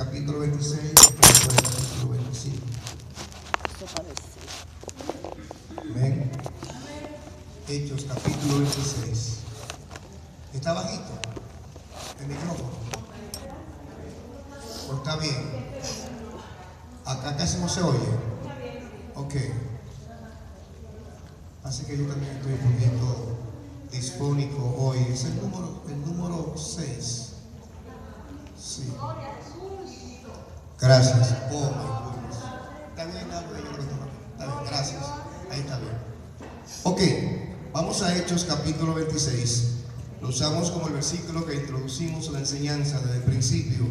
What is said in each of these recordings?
capítulo 26, capítulo 25. Amén. Hechos, capítulo 26. ¿Está bajito el micrófono? ¿O está bien? Acá casi no se oye. Ok. Así que yo también estoy un poquito disfónico hoy. Es el número 6. Sí. Gracias. Oh, my goodness. Está bien, está bien, gracias. Ahí está bien. Ok, vamos a Hechos capítulo 26. Lo usamos como el versículo que introducimos en la enseñanza desde el principio.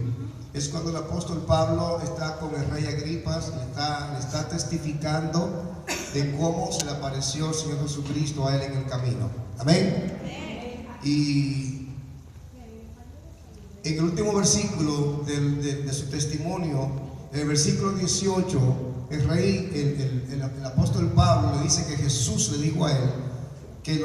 Es cuando el apóstol Pablo está con el rey Agripas, le está testificando de cómo se le apareció el Señor Jesucristo a él en el camino. Amén. Y en el último versículo de su testimonio, en el versículo 18, el rey, el apóstol Pablo le dice que Jesús le dijo a él que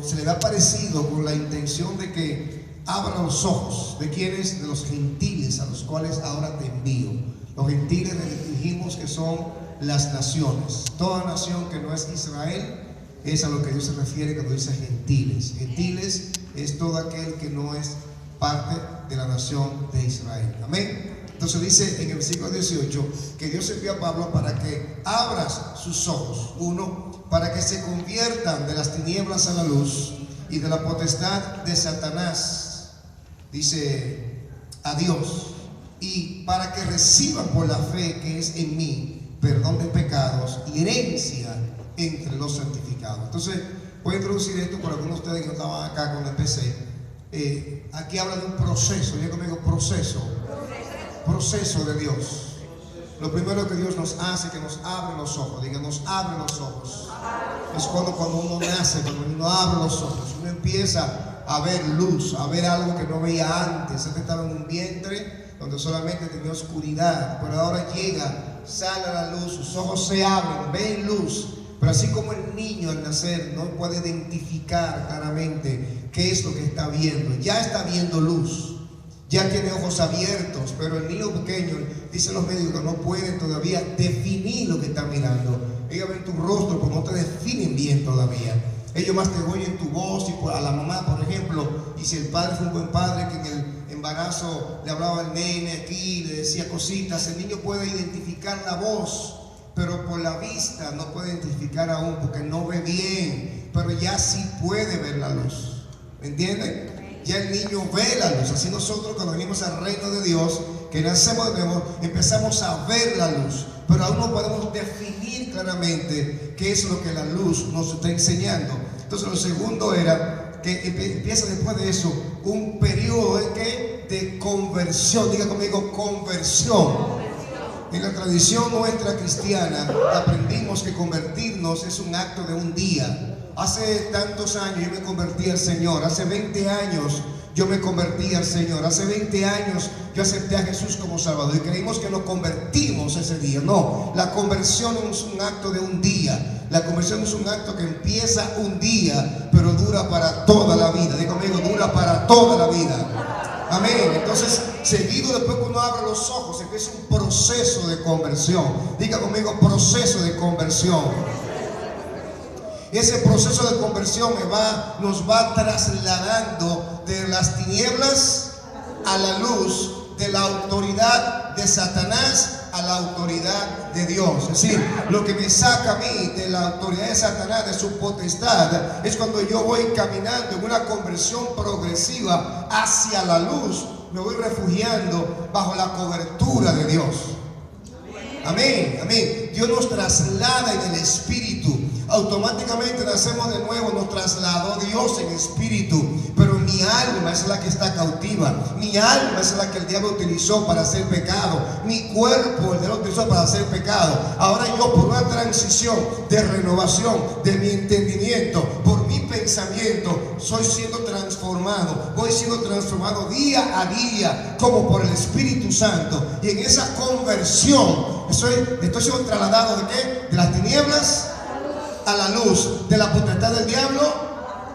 se le había aparecido con la intención de que abra los ojos. ¿De quiénes? De los gentiles, a los cuales ahora te envío. Los gentiles dijimos que son las naciones. Toda nación que no es Israel es a lo que Dios se refiere cuando dice gentiles. Gentiles es todo aquel que no es parte de la nación de Israel. Amén. Entonces dice en el versículo 18 que Dios envió a Pablo para que abras sus ojos. Uno, para que se conviertan de las tinieblas a la luz y de la potestad de Satanás, dice, a Dios, y para que reciban por la fe que es en mí perdón de pecados y herencia entre los santificados. Entonces voy a introducir esto por algunos de ustedes que no estaban acá cuando empecé. Aquí habla de un proceso. Diga conmigo, proceso de Dios. Lo primero que Dios nos hace es que nos abre los ojos. Diga, nos abre los ojos. Es cuando uno nace, cuando uno abre los ojos, uno empieza a ver luz, a ver algo que no veía antes. Antes estaba en un vientre donde solamente tenía oscuridad, pero ahora llega, sale a la luz, sus ojos se abren, ven luz. Pero así como el niño al nacer no puede identificar claramente qué es lo que está viendo, ya está viendo luz, ya tiene ojos abiertos, pero el niño pequeño, dicen los médicos, no pueden todavía definir lo que están mirando. Ellos ven tu rostro, pero no te definen bien todavía. Ellos más te oyen tu voz, y a la mamá, por ejemplo, y si el padre fue un buen padre que en el embarazo le hablaba al nene aquí, le decía cositas, el niño puede identificar la voz, pero por la vista no puede identificar aún porque no ve bien, pero ya sí puede ver la luz. ¿Me entienden? Ya el niño ve la luz. Así nosotros cuando venimos al reino de Dios, que nacemos de nuevo, empezamos a ver la luz, pero aún no podemos definir claramente qué es lo que la luz nos está enseñando. Entonces lo segundo era que empieza después de eso un periodo de conversión. Diga conmigo, conversión. En la tradición nuestra cristiana aprendimos que convertirnos es un acto de un día. Hace tantos años yo me convertí al Señor. Hace 20 años yo me convertí al Señor. Hace 20 años yo acepté a Jesús como Salvador y creímos que nos convertimos ese día. No, la conversión no es un acto de un día. La conversión es un acto que empieza un día, pero dura para toda la vida. Diga conmigo, dura para toda la vida. Amén. Entonces, seguido después que uno abre los ojos, empieza un proceso de conversión. Diga conmigo, proceso de conversión. Ese proceso de conversión nos va trasladando de las tinieblas a la luz, de la autoridad de Satanás a la autoridad de Dios. Es decir, lo que me saca a mí de la autoridad de Satanás, de su potestad, es cuando yo voy caminando en una conversión progresiva hacia la luz. Me voy refugiando bajo la cobertura de Dios. Amén, amén. Dios nos traslada en el espíritu. Automáticamente nacemos de nuevo, nos trasladó Dios en espíritu. Pero mi alma es la que está cautiva. Mi alma es la que el diablo utilizó para hacer pecado. Mi cuerpo el diablo utilizó para hacer pecado. Ahora yo, por una transición de renovación de mi entendimiento, por mi pensamiento, soy siendo transformado. Voy siendo transformado día a día como por el Espíritu Santo. Y en esa conversión estoy siendo trasladado ¿de qué? De las tinieblas a la luz, de la potestad del diablo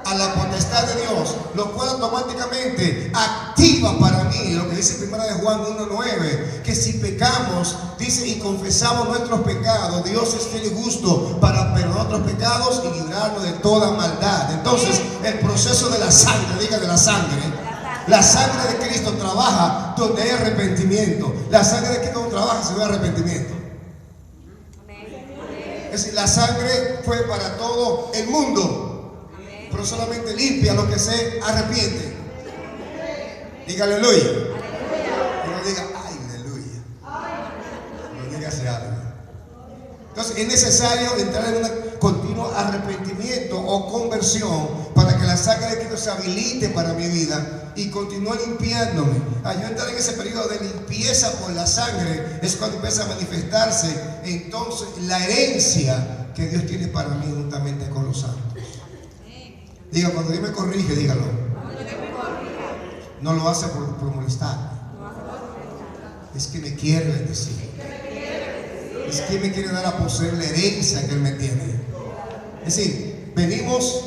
a la potestad de Dios, lo cual automáticamente activa para mí lo que dice 1 de Juan 1:9, que si pecamos, dice, y confesamos nuestros pecados, Dios es fiel y justo para perdonar nuestros pecados y librarnos de toda maldad. Entonces, el proceso de la sangre, diga de la sangre de Cristo trabaja donde hay arrepentimiento. La sangre de Cristo no trabaja si no hay arrepentimiento. Es decir, la sangre fue para todo el mundo, pero solamente limpia a los que se arrepienten. Diga aleluya. Y no diga ay, aleluya. No diga ese algo. Entonces es necesario entrar en un continuo arrepentimiento o conversión para que la sangre de Cristo se habilite para mi vida y continúe limpiándome. Al yo entrar en ese periodo de limpieza por la sangre es cuando empieza a manifestarse entonces la herencia que Dios tiene para mí juntamente con los santos. Diga, cuando Dios me corrige, dígalo. No lo hace por molestar. Es que me quiere bendecir. Es que me quiere dar a poseer la herencia que Él me tiene. Es decir, venimos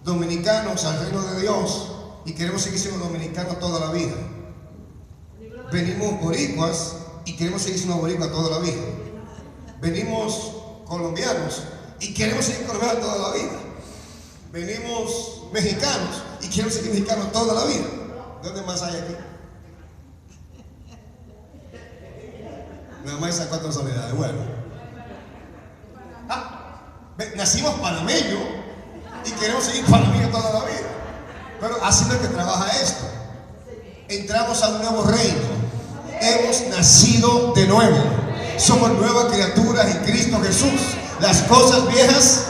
dominicanos al reino de Dios y queremos seguir siendo dominicanos toda la vida. Venimos boricuas y queremos seguir siendo boricuas toda la vida. Venimos colombianos y queremos seguir colombianos toda la vida. Venimos mexicanos y queremos seguir mexicanos toda la vida. ¿Dónde más hay aquí? Nada más esas 4 nacionalidades. Bueno, nacimos panameños y queremos seguir panameños toda la vida. Pero así no es que trabaja esto. Entramos a un nuevo reino. Hemos nacido de nuevo. Somos nuevas criaturas en Cristo Jesús. Las cosas viejas,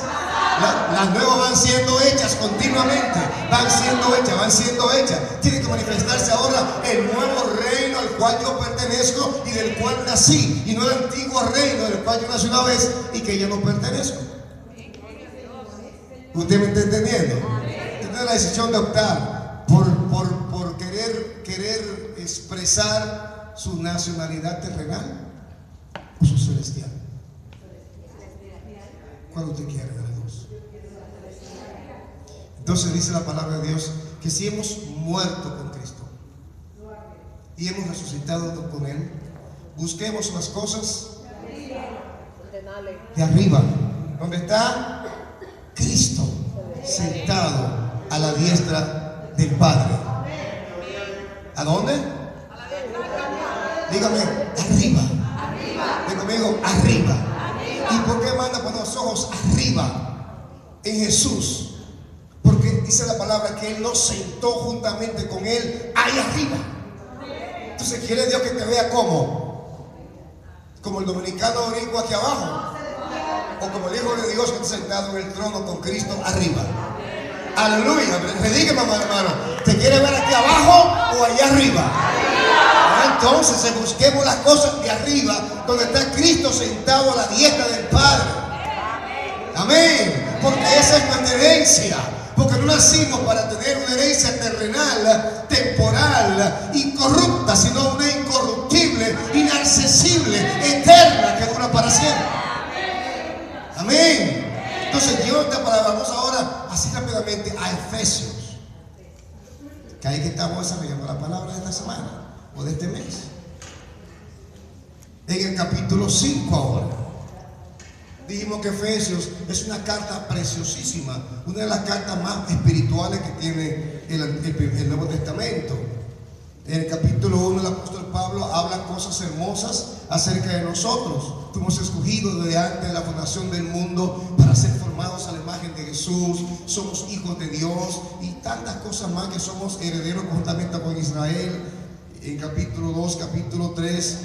las nuevas van siendo hechas continuamente. Van siendo hechas. Tiene que manifestarse ahora el nuevo reino al cual yo pertenezco y del cual nací. Y no el antiguo reino del cual yo nací una vez y que yo no pertenezco. ¿Usted me está entendiendo? Tiene la decisión de optar por querer expresar su nacionalidad terrenal o su celestial. ¿Cuál usted quiere de los dos? Entonces dice la palabra de Dios que si hemos muerto con Cristo y hemos resucitado con Él, busquemos las cosas de arriba, donde está Cristo sentado a la diestra del Padre. ¿A dónde? Dígame, arriba. Diga conmigo, arriba. ¿Y por qué manda poner los ojos arriba en Jesús? Porque dice la palabra que Él nos sentó juntamente con Él ahí arriba. Entonces quiere Dios que te vea como el dominicano boricua aquí abajo, o como el Hijo de Dios que está sentado en el trono con Cristo arriba. Aleluya. Predíqueme, hermano. ¿Te quiere ver aquí abajo o allá arriba? Entonces busquemos las cosas de arriba, donde está Cristo sentado a la diestra del Padre. Amén. Porque esa es nuestra herencia. Porque no nacimos para tener una herencia terrenal, temporal, incorrupta, sino una incorruptible, inaccesible, eterna, que dura para siempre. Amén. Entonces Dios esta palabra. Vamos ahora así rápidamente a Efesios, que ahí que estamos desarrollando la palabra de esta semana o de este mes. En el capítulo 5 ahora. Dijimos que Efesios es una carta preciosísima, una de las cartas más espirituales que tiene el Nuevo Testamento. En el capítulo 1 el apóstol Pablo habla cosas hermosas acerca de nosotros. Fuimos escogidos desde antes de la fundación del mundo para ser formados a la imagen de Jesús. Somos hijos de Dios y tantas cosas más, que somos herederos conjuntamente con Israel. En capítulo 2, capítulo 3,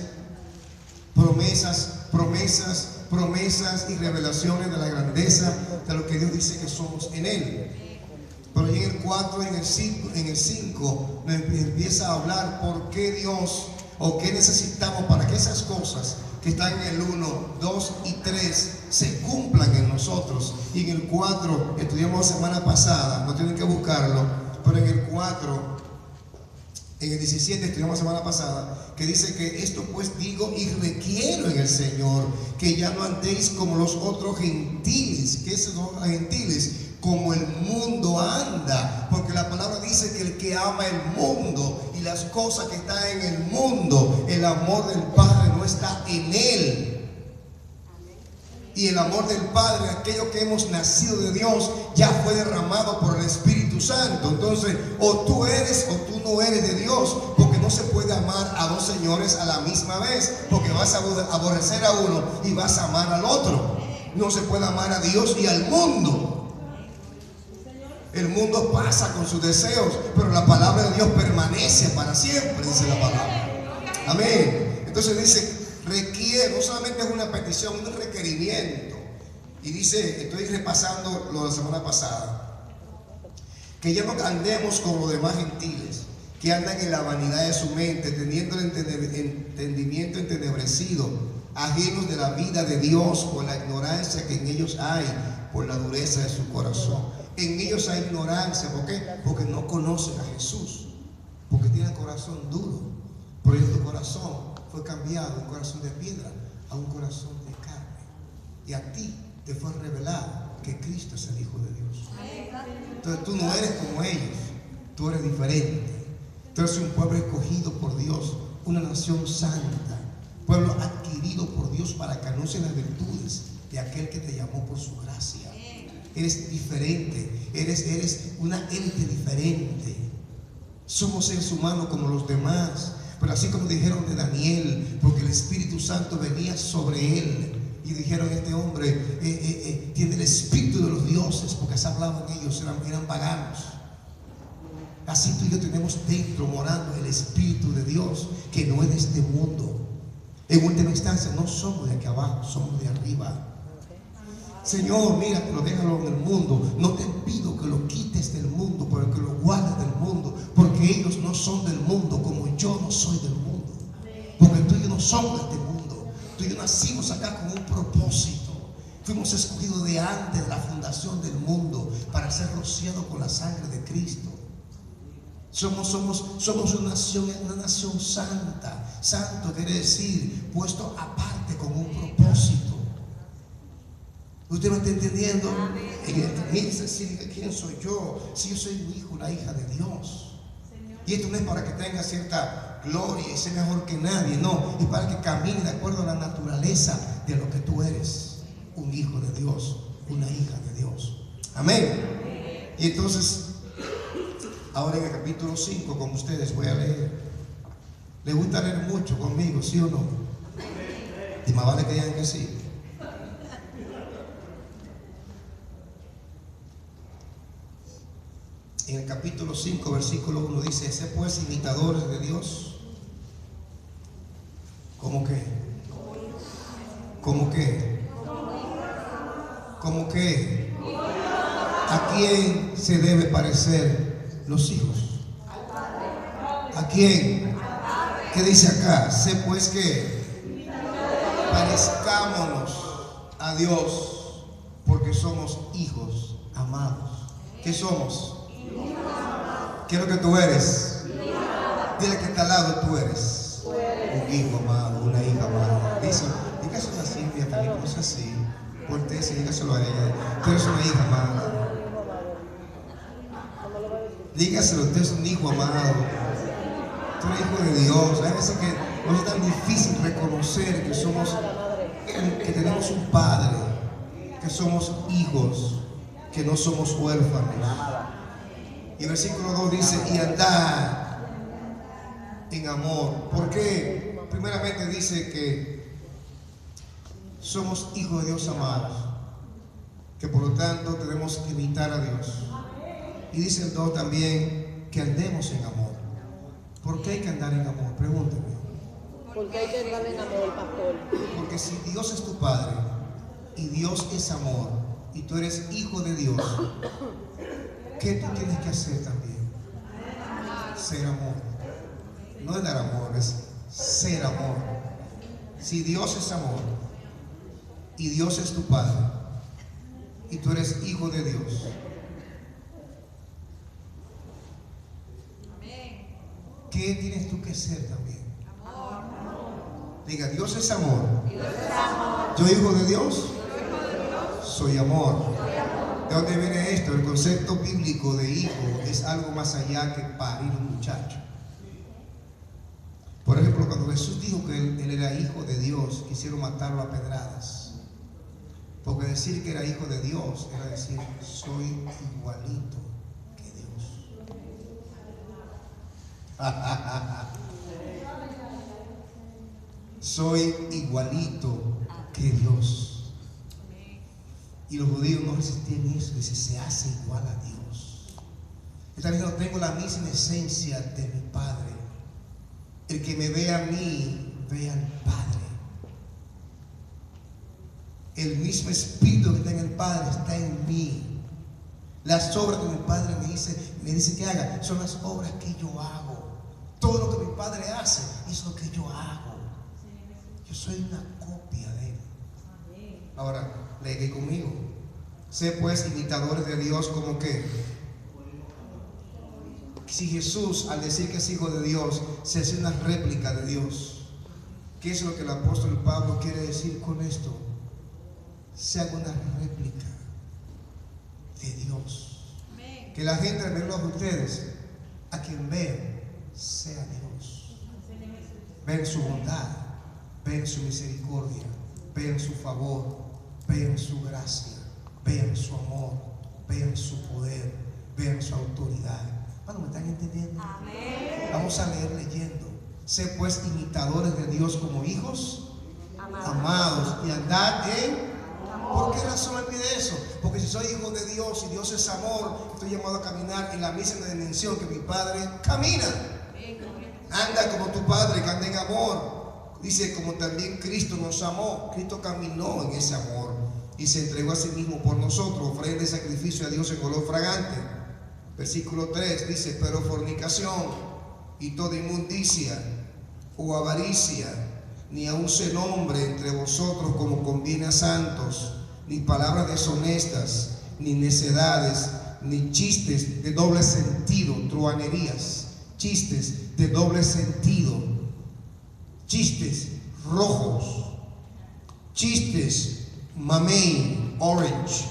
promesas y revelaciones de la grandeza de lo que Dios dice que somos en Él. Pero en el 4, en el 5 nos empieza a hablar por qué Dios o qué necesitamos para que esas cosas que están en el 1, 2 y 3 se cumplan en nosotros. Y en el 4 estudiamos la semana pasada, no tienen que buscarlo, pero en el 4, en el 17 estudiamos la semana pasada, que dice que esto pues digo y requiero en el Señor, que ya no andéis como los otros gentiles. ¿Qué son los gentiles? como el mundo anda, porque la palabra dice que el que ama el mundo y las cosas que están en el mundo, el amor del Padre no está en él. Y el amor del Padre, aquello que hemos nacido de Dios, ya fue derramado por el Espíritu Santo. Entonces, o tú eres o tú no eres de Dios, porque no se puede amar a dos señores a la misma vez, porque vas a aborrecer a uno y vas a amar al otro. No se puede amar a Dios y al mundo. El mundo pasa con sus deseos, pero la palabra de Dios permanece para siempre, dice la palabra. Amén. Entonces dice, requiere, no solamente es una petición, es un requerimiento. Y dice, estoy repasando lo de la semana pasada, que ya no andemos como los demás gentiles, que andan en la vanidad de su mente, teniendo el entendimiento entenebrecido, ajenos de la vida de Dios por la ignorancia que en ellos hay, por la dureza de su corazón. En ellos hay ignorancia, ¿por qué? Porque no conocen a Jesús, porque tienen el corazón duro. Por eso tu corazón fue cambiado de un corazón de piedra a un corazón de carne. Y a ti te fue revelado que Cristo es el Hijo de Dios. Entonces tú no eres como ellos, tú eres diferente. Tú eres un pueblo escogido por Dios, una nación santa, pueblo adquirido por Dios para que anuncie las virtudes de aquel que te llamó por su gracia. Eres diferente, eres una ente diferente. Somos seres humanos como los demás. Pero así como dijeron de Daniel, porque el Espíritu Santo venía sobre él, y dijeron, este hombre tiene el espíritu de los dioses, porque se hablaban ellos, eran paganos. Así tú y yo tenemos dentro morando el Espíritu de Dios, que no es de este mundo. En última instancia no somos de aquí abajo, somos de arriba. Señor, mira, pero déjalo en el mundo. No te pido que lo quites del mundo, pero que lo guardes del mundo, porque ellos no son del mundo como yo no soy del mundo. Porque tú y yo no somos de este mundo. Tú y yo nacimos acá con un propósito. Fuimos escogidos de antes de la fundación del mundo para ser rociados con la sangre de Cristo. Somos una nación santa. Santo quiere decir puesto aparte con un propósito. ¿Usted me está entendiendo? ¿Quién soy yo? Si yo soy un hijo, una hija de Dios. Y esto no es para que tenga cierta gloria y sea mejor que nadie, no. Es para que camine de acuerdo a la naturaleza de lo que tú eres. Un hijo de Dios, una hija de Dios. Amén. Y entonces, ahora en el capítulo 5 con ustedes voy a leer. ¿Les gusta leer mucho conmigo, sí o no? Y más vale que digan que sí. En el capítulo 5, versículo 1 dice, sé pues imitadores de Dios. ¿Cómo qué? ¿Cómo qué? ¿Cómo qué? ¿A quién se debe parecer los hijos? ¿A quién? ¿Qué dice acá? Sé pues que parezcámonos a Dios, porque somos hijos amados. ¿Qué somos? ¿Qué es lo que tú eres? Dile que está al lado, tú eres un hijo amado, una hija amada. Dígaselo así, mi Felipe, no es así. Voltéese y dígaselo a ella. Tú eres una hija amada. Dígaselo, usted es un hijo amado. Tú eres hijo de Dios. Hay veces que no es tan difícil reconocer que tenemos un padre, que somos hijos, que no somos huérfanos. Y el versículo 2 dice, y andad en amor. ¿Por qué? Primeramente dice que somos hijos de Dios amados, que por lo tanto tenemos que imitar a Dios. Y dice el 2 también, que andemos en amor. ¿Por qué hay que andar en amor? Pregúnteme. ¿Por qué hay que andar en amor, pastor? Porque si Dios es tu Padre y Dios es amor y tú eres hijo de Dios, ¿qué tú tienes que hacer también? Ser amor. No es dar amor, es ser amor. Si Dios es amor y Dios es tu Padre y tú eres hijo de Dios, ¿qué tienes tú que ser también? Diga, Dios es amor. Yo hijo de Dios, soy amor. ¿De dónde viene esto? El concepto bíblico de hijo es algo más allá que parir un muchacho. Por ejemplo, cuando Jesús dijo que él era hijo de Dios, quisieron matarlo a pedradas. Porque decir que era hijo de Dios era decir, soy igualito que Dios. Soy igualito que Dios. Y los judíos no resistían eso. Dice, se hace igual a Dios. Está diciendo, tengo la misma esencia de mi Padre. El que me ve a mí, ve al Padre. El mismo espíritu que está en el Padre está en mí. Las obras que mi Padre me dice que haga son las obras que yo hago. Todo lo que mi Padre hace es lo que yo hago. Yo soy una copia de Él. Ahora, lee conmigo. Sé pues imitadores de Dios, como que si Jesús, al decir que es hijo de Dios, se hace una réplica de Dios. ¿Qué es lo que el apóstol Pablo quiere decir con esto? Se haga una réplica de Dios. Que la gente al verlo a ustedes, a quien vean, sea Dios. Ven su bondad, ven su misericordia, ven su favor, ven su gracia, ven su amor, ven su poder, ven su autoridad. Bueno, ¿me están entendiendo? Amén. Vamos a leer leyendo. Sé pues imitadores de Dios como hijos amados y andad en... ¿Por qué razón me pide eso? Porque si soy hijo de Dios y Dios es amor, estoy llamado a caminar en la misma dimensión que mi Padre camina. Anda como tu Padre que anda en amor. Dice, como también Cristo nos amó. Cristo caminó en ese amor y se entregó a sí mismo por nosotros, ofrenda y sacrificio a Dios en olor fragante. Versículo 3 dice, pero fornicación y toda inmundicia o avaricia, ni aun se nombre entre vosotros como conviene a santos, ni palabras deshonestas, ni necedades, ni chistes de doble sentido, truhanerías, chistes de doble sentido, chistes rojos, chistes mamey, orange,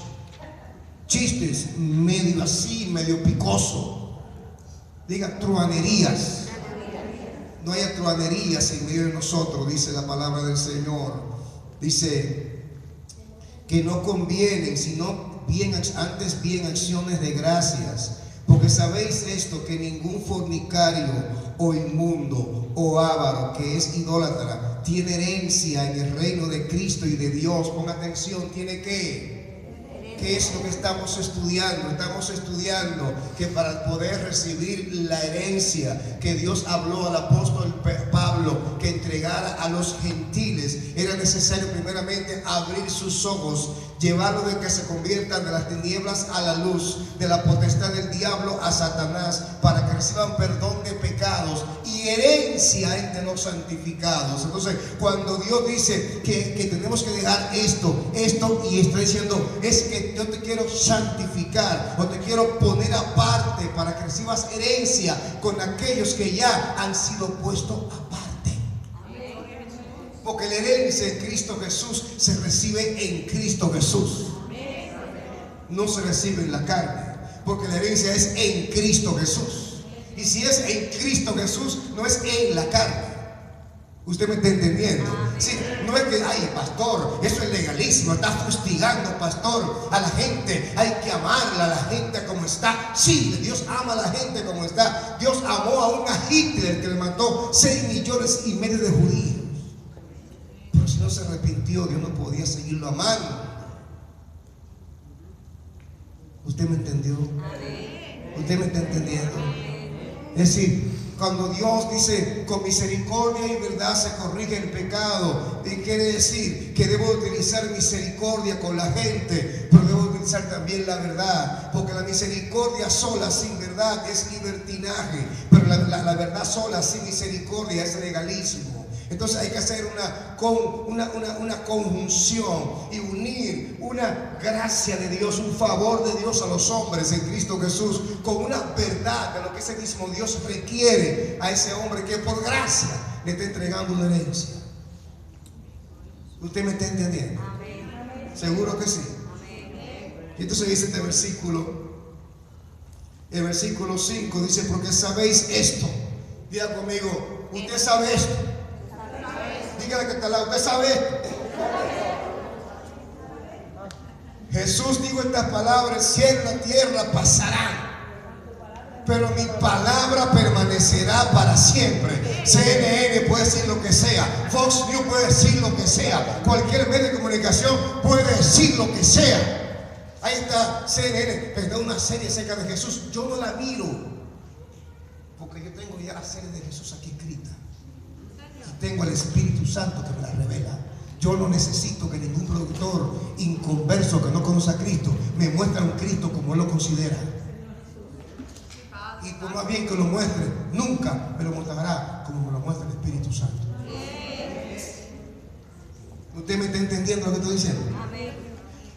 chistes medio así, medio picoso. Diga truhanerías. No haya truhanerías en medio de nosotros, dice la palabra del Señor. Dice que no convienen, sino antes bien acciones de gracias. Porque sabéis esto, que ningún fornicario o inmundo o avaro, que es idólatra, tiene herencia en el reino de Cristo y de Dios. Ponga atención, tiene que... ¿Qué es lo que estamos estudiando? Estamos estudiando que para poder recibir la herencia que Dios habló al apóstol Pablo que entregara a los gentiles, era necesario primeramente abrir sus ojos, llevarlo de que se conviertan de las tinieblas a la luz, de la potestad del diablo a Satanás, para que reciban perdón de pecados y herencia entre los santificados. Entonces, cuando Dios dice que tenemos que dejar esto y está diciendo, es que yo te quiero santificar o te quiero poner aparte para que recibas herencia con aquellos que ya han sido puestos aparte. Porque la herencia en Cristo Jesús se recibe en Cristo Jesús. No se recibe en la carne, porque la herencia es en Cristo Jesús. Y si es en Cristo Jesús, no es en la carne. ¿Usted me está entendiendo? Sí, no es que, ay, pastor, eso es legalismo, está fustigando, pastor, a la gente. Hay que amarla a la gente como está. Sí, Dios ama a la gente como está. Dios amó aún a Hitler, que le mató 6,5 millones de judíos. Pero si no se arrepintió, Dios no podía seguirlo amando. ¿Usted me entendió? ¿Usted me está entendiendo? Es decir, cuando Dios dice con misericordia y verdad se corrige el pecado, y quiere decir que debo utilizar misericordia con la gente, pero debo utilizar también la verdad, porque la misericordia sola sin verdad es libertinaje, pero la verdad sola sin misericordia es legalismo. Entonces hay que hacer una conjunción y unir una gracia de Dios, un favor de Dios a los hombres en Cristo Jesús, con una verdad de lo que ese mismo Dios requiere a ese hombre que por gracia le está entregando una herencia. ¿Usted me está entendiendo? Amén. ¿Seguro que sí? Amén. Y entonces dice este versículo, el versículo 5 dice, porque sabéis esto. Diga conmigo, usted sabe esto. Dígale que está al lado, usted sabe esto. Jesús dijo estas palabras: el cielo y la tierra pasarán, pero mi palabra permanecerá para siempre. CNN puede decir lo que sea, Fox News puede decir lo que sea, cualquier medio de comunicación puede decir lo que sea. Ahí está CNN, que da una serie acerca de Jesús. Yo no la miro, porque yo tengo ya la serie de Jesús aquí escrita. Y tengo el Espíritu Santo que me la revela. Yo no necesito que ningún productor inconverso que no conoce a Cristo me muestre a un Cristo como Él lo considera. Y por más bien que lo muestre, nunca me lo mostrará como me lo muestra el Espíritu Santo. ¿Usted me está entendiendo lo que estoy diciendo?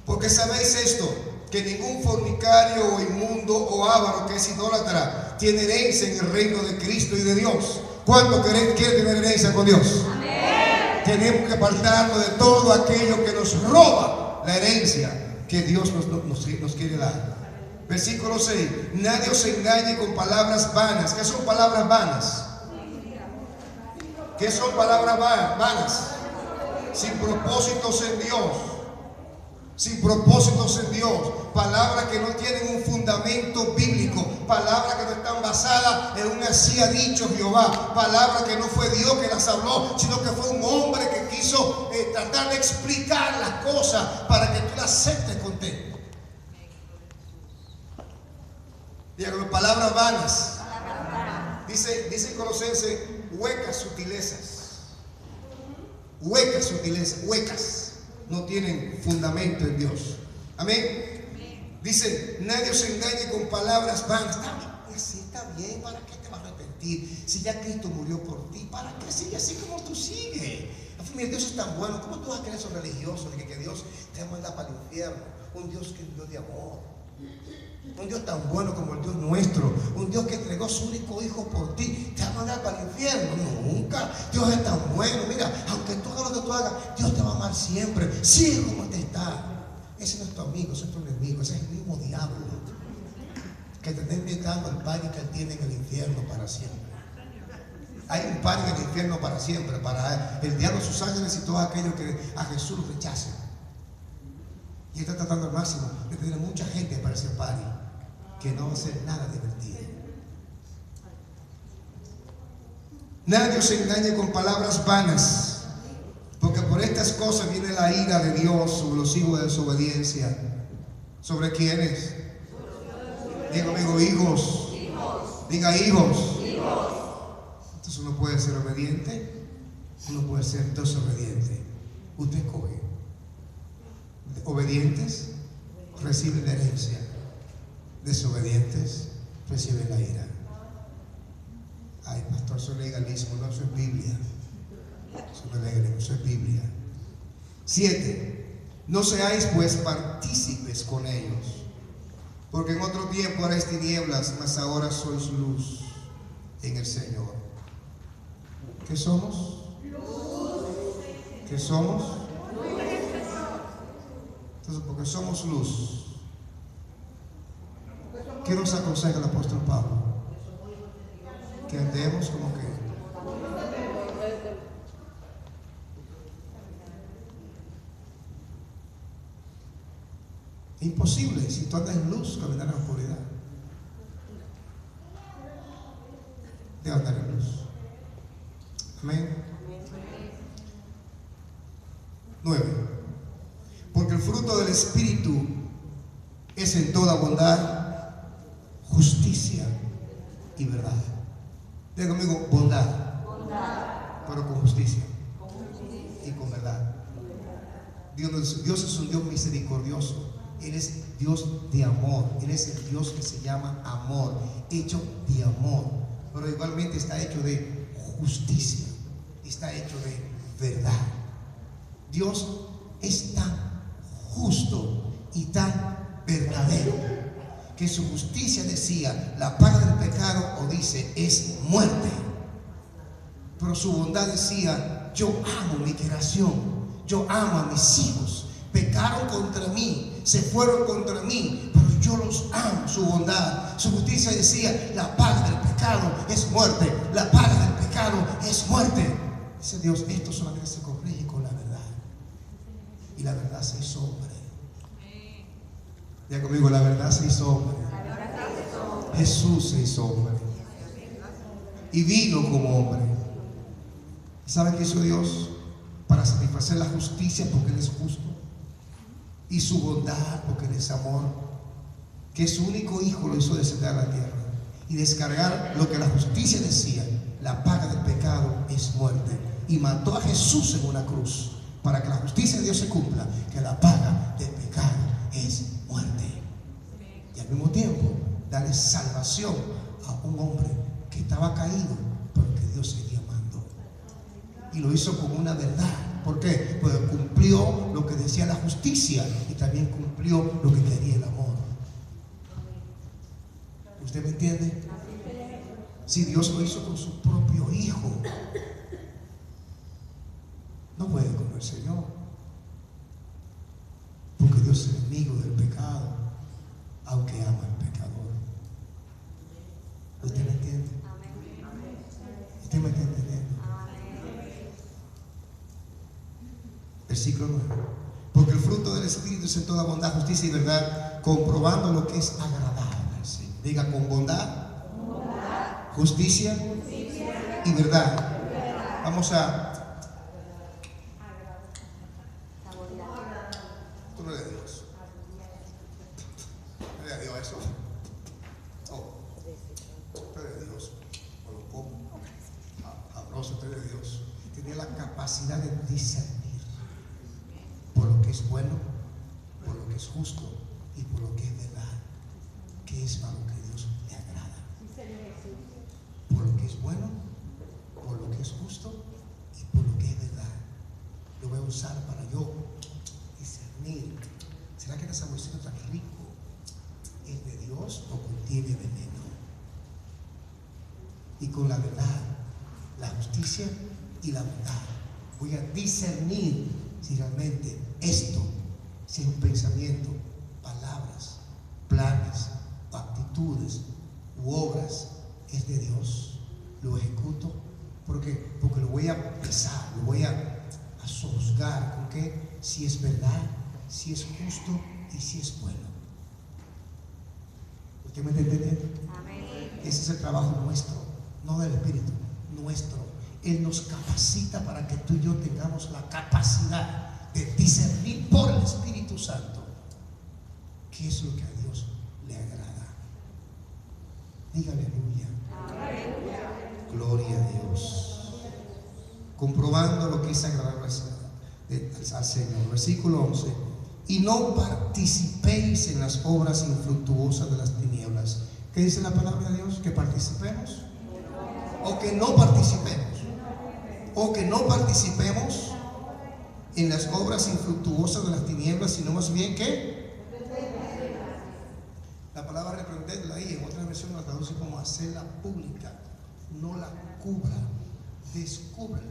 Porque sabéis esto, que ningún fornicario o inmundo o avaro que es idólatra tiene herencia en el reino de Cristo y de Dios. ¿Cuánto quieren tener herencia con Dios? Tenemos que apartarnos de todo aquello que nos roba la herencia que Dios nos quiere dar. Versículo 6. Nadie os engañe con palabras vanas. ¿Qué son palabras vanas? ¿Qué son palabras vanas? Sin propósitos en Dios. Sin propósitos en Dios. Palabras que no tienen un fundamento bíblico. Palabras que no están basadas en un así ha dicho Jehová. Palabras que no fue Dios que las habló, sino que fue un hombre que quiso tratar de explicar las cosas para que tú las aceptes contento. Digan, palabras vanas. Dice Colosenses, huecas sutilezas. Huecas sutilezas, huecas. No tienen fundamento en Dios. Amén. Dice, nadie os engañe con palabras vanas. Está bien, ¿para qué te vas a arrepentir? Si ya Cristo murió por ti, ¿para qué sigue así como tú sigues? Mira, Dios es tan bueno. ¿Cómo tú vas a creer esos religiosos de que Dios te manda para el infierno? Un Dios que es un Dios de amor. Un Dios tan bueno como el Dios nuestro. Un Dios que entregó su único hijo por ti. ¿Te va a mandar para el infierno? Nunca. Dios es tan bueno. Mira, aunque tú hagas lo que tú hagas, Dios te va a amar siempre. Sigue como te está. Ese no es tu amigo, ese es tu enemigo. Ese es el mismo diablo que te está invitando al pan que él tiene en el infierno para siempre. Hay un pan en el infierno para siempre. Para el diablo, sus ángeles y todos aquellos que a Jesús lo rechacen. Y está tratando al máximo de tener mucha gente para ese party que no va a ser nada divertido. Nadie os engañe con palabras vanas, porque por estas cosas viene la ira de Dios sobre los hijos de desobediencia. ¿Sobre quiénes? Diga conmigo, hijos. Diga, hijos. Entonces uno puede ser obediente, uno puede ser desobediente. Usted escoge. Obedientes reciben la herencia, desobedientes reciben la ira. Ay, pastor, eso es legalismo. No, eso es Biblia. Eso no es legalismo, eso es Biblia. 7. No seáis pues partícipes con ellos, porque en otro tiempo erais tinieblas, mas ahora sois luz en el Señor. ¿Qué somos? ¿Qué somos? Entonces, porque somos luz, ¿qué nos aconseja el apóstol Pablo? Que andemos como que imposible. Si tú andas en luz, caminar en la oscuridad. Debe andar en luz. Amén. 9. Porque el fruto del Espíritu es en toda bondad, justicia y verdad. Diga conmigo, bondad, pero con justicia y con verdad. Dios es un Dios misericordioso. Él es Dios de amor. Él es el Dios que se llama amor, hecho de amor, pero igualmente está hecho de justicia, está hecho de verdad. Dios es tan justo y tan verdadero que su justicia decía, la paga del pecado, o dice, es muerte. Pero su bondad decía, yo amo mi creación, yo amo a mis hijos, pecaron contra mí, se fueron contra mí, pero yo los amo, su bondad, su justicia. Decía, la paga del pecado es muerte, la paga del pecado es muerte. Dice Dios, esto solamente se corrige con la verdad, y la verdad se hizo hombre. Ya conmigo, la verdad se hizo hombre. Jesús se hizo hombre y vino como hombre. ¿Sabe qué hizo Dios? Para satisfacer la justicia, porque Él es justo, y su bondad, porque Él es amor, que su único hijo lo hizo descender a la tierra y descargar lo que la justicia decía: la paga del pecado es muerte. Y mató a Jesús en una cruz para que la justicia de Dios se cumpla, que la paga del pecado es muerte. Y al mismo tiempo darle salvación a un hombre que estaba caído, pero que Dios seguía amando. Y lo hizo con una verdad. ¿Por qué? Pues cumplió lo que decía la justicia y también cumplió lo que quería el amor. ¿Usted me entiende? Si Dios lo hizo con su propio hijo, no puede con el Señor, porque Dios es enemigo del pecado, aunque ama al pecador. ¿Usted me entiende? ¿Usted me está entendiendo? Versículo 9. Porque el fruto del Espíritu es en toda bondad, justicia y verdad, comprobando lo que es agradable. ¿Sí? Diga, con bondad, justicia y verdad. Vamos a... Tú no le Dios. No le Dios eso. Usted de Dios. Sabroso, usted de Dios. Tiene la capacidad de discernir por lo que es bueno, por lo que es justo y por lo que es verdad, que es para lo que Dios le agrada. Por lo que es bueno, por lo que es justo y por lo que es verdad. Lo voy a usar para yo discernir. ¿Será que este saborcito tan rico es de Dios o contiene veneno? Y con la verdad, la justicia y la verdad, voy a discernir si realmente esto, si es un pensamiento, palabras, planes, actitudes u obras, es de Dios. Lo ejecuto porque lo voy a pesar, lo voy a sojuzgar con que si es verdad, si es justo y si es bueno. ¿Usted me está entendiendo? Amén. Ese es el trabajo nuestro, no del Espíritu, nuestro. Él nos capacita para que tú y yo tengamos la capacidad de discernir por el Espíritu Santo qué es lo que a Dios le agrada. Dígale aleluya. Aleluya. Gloria a Dios. Comprobando lo que es agradable al Señor. Versículo 11. Y no participéis en las obras infructuosas de las tinieblas. ¿Qué dice la palabra de Dios? ¿Que participemos? ¿O que no participemos? O que no participemos en las obras infructuosas de las tinieblas, sino más bien que la palabra reprenderla ahí en otra versión la traduce como hacerla pública. No la cubra, descubre.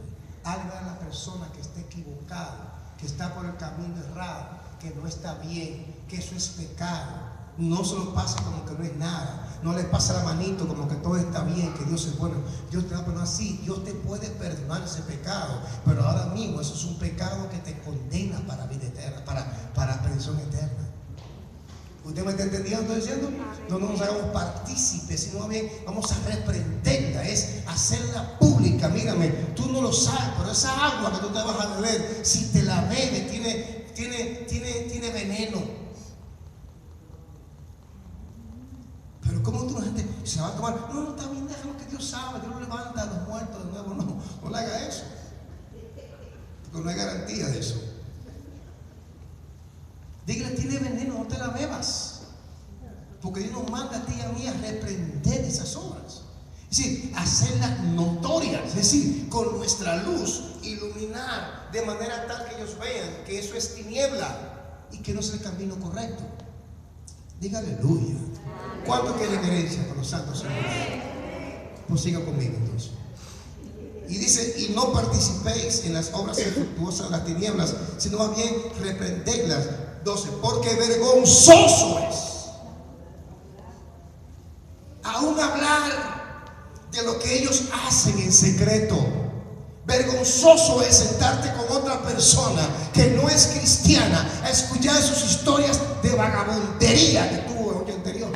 Haga a la persona que está equivocada, que está por el camino errado, que no está bien, que eso es pecado. No se lo pasa como que no es nada. No le pasa la manito como que todo está bien, que Dios es bueno. Dios te va a perdonar, sí, Dios te puede perdonar ese pecado, pero ahora mismo eso es un pecado que te condena para vida eterna, para perdición eterna. ¿Usted me está entendiendo? ¿Estoy diciendo? No nos hagamos partícipes, sino bien vamos a reprenderla, es hacerla pública. Mírame, tú no lo sabes, pero esa agua que tú te vas a beber, si te la bebes, tiene veneno. Pero como tú la gente se va a tomar, no, está bien, déjalo que Dios sabe, Dios lo levanta a los muertos de nuevo. No le haga eso, porque no hay garantía de eso. Dígale, tiene veneno, no te la bebas, porque Dios nos manda a ti y a mí a reprender esas obras. Es decir, hacerlas notorias, es decir, con nuestra luz, iluminar de manera tal que ellos vean que eso es tiniebla y que no es el camino correcto. Dígale aleluya. ¿Cuánto quieren herencia con los santos señores? Pues siga conmigo entonces. Y dice, y no participéis en las obras infructuosas de las tinieblas, sino más bien reprendedlas. 12. Porque vergonzoso es aún hablar de lo que ellos hacen en secreto. Vergonzoso es sentarte con otra persona que no es cristiana a escuchar sus historias de vagabundería que tuvo el año anterior.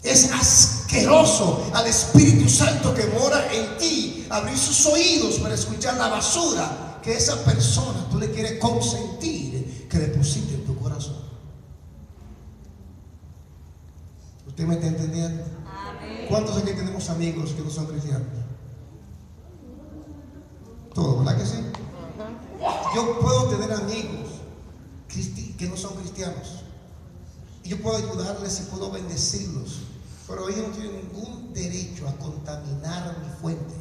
Es asqueroso al Espíritu Santo que mora en ti abrir sus oídos para escuchar la basura que esa persona tú le quieres consentir que deposite en tu corazón. ¿Usted me está entendiendo? Amén. ¿Cuántos aquí tenemos amigos que no son cristianos? Todos, ¿verdad que sí? Yo puedo tener amigos que no son cristianos y yo puedo ayudarles y puedo bendecirlos, pero ellos no tienen ningún derecho a contaminar mi fuente.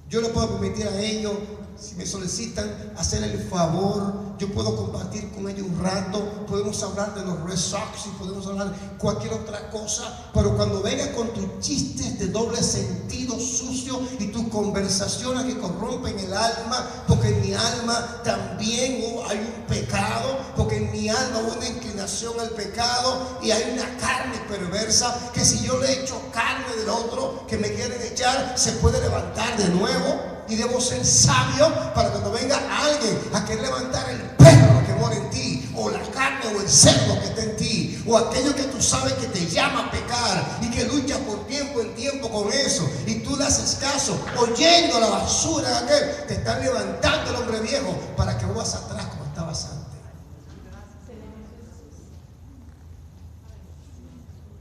Yo le puedo permitir a ellos, si me solicitan, hacer el favor. Yo puedo compartir con ellos un rato. Podemos hablar de los Red Sox y podemos hablar de cualquier otra cosa. Pero cuando vengas con tus chistes de doble sentido sucio y tus conversaciones que corrompen el alma, porque en mi alma también hay un pecado, porque en mi alma hay una inclinación al pecado y hay una carne perversa que si yo le echo carne del otro que me quieren echar, se puede levantar de nuevo. Y debo ser sabio para cuando venga alguien a querer levantar el perro que mora en ti, o la carne o el cerdo que está en ti, o aquello que tú sabes que te llama a pecar y que lucha por tiempo en tiempo con eso, y tú le haces caso oyendo la basura de aquel. Te están levantando el hombre viejo para que vuelvas atrás como estabas antes.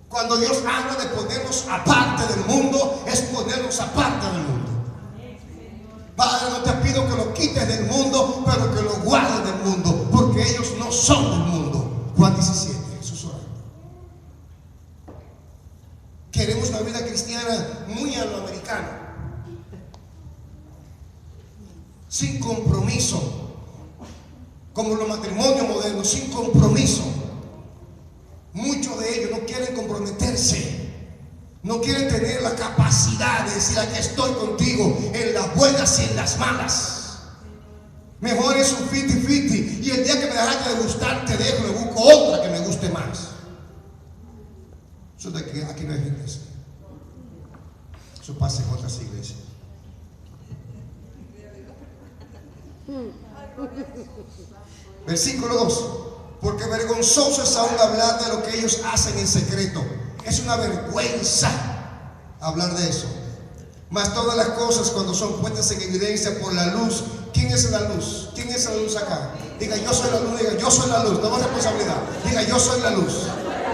Cuando Dios habla de ponernos aparte del mundo, es ponernos aparte del mundo. Padre, no te pido que lo quites del mundo, pero que lo guardes del mundo, porque ellos no son del mundo. Juan 17, Jesús orando. Queremos una vida cristiana muy a lo americano, sin compromiso, como los matrimonios modernos, sin compromiso. Muchos de ellos no quieren comprometerse. No quieren tener la capacidad de decir: aquí estoy contigo en las buenas y en las malas. Mejor es un 50-50 y el día que me dejaste de gustar te dejo y busco otra que me guste más. Eso de que aquí no hay gente así. Eso pasa en otras iglesias. Versículo 2. Porque vergonzoso es aún hablar de lo que ellos hacen en secreto. Es una vergüenza hablar de eso. Mas todas las cosas, cuando son puestas en evidencia por la luz. ¿Quién es la luz? ¿Quién es la luz acá? Diga: yo soy la luz. Diga: yo soy la luz. No más responsabilidad. Diga: yo soy la luz.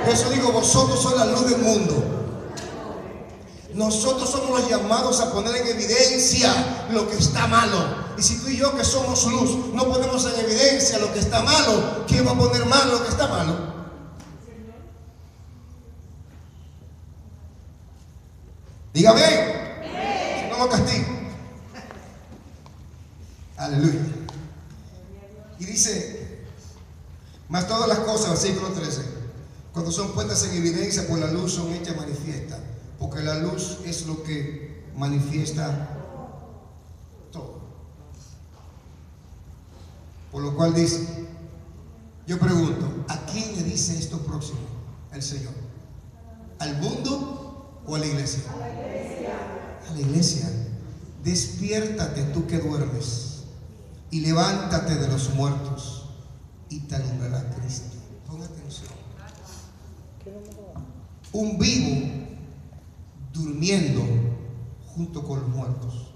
Eso digo: vosotros sois la luz del mundo. Nosotros somos los llamados a poner en evidencia lo que está malo. Y si tú y yo, que somos luz, no ponemos en evidencia lo que está malo, ¿quién va a poner malo lo que está malo? Dígame, si no lo castigo. Aleluya. Y dice: mas todas las cosas, versículo 13, cuando son puestas en evidencia por la luz, son hechas manifiestas. Porque la luz es lo que manifiesta todo. Por lo cual dice, yo pregunto, ¿a quién le dice esto próximo el Señor? ¿Al mundo o a la iglesia? A la iglesia. A la iglesia. Despiértate tú que duermes y levántate de los muertos y te alumbrará Cristo. Ponga atención. Un vivo durmiendo junto con los muertos.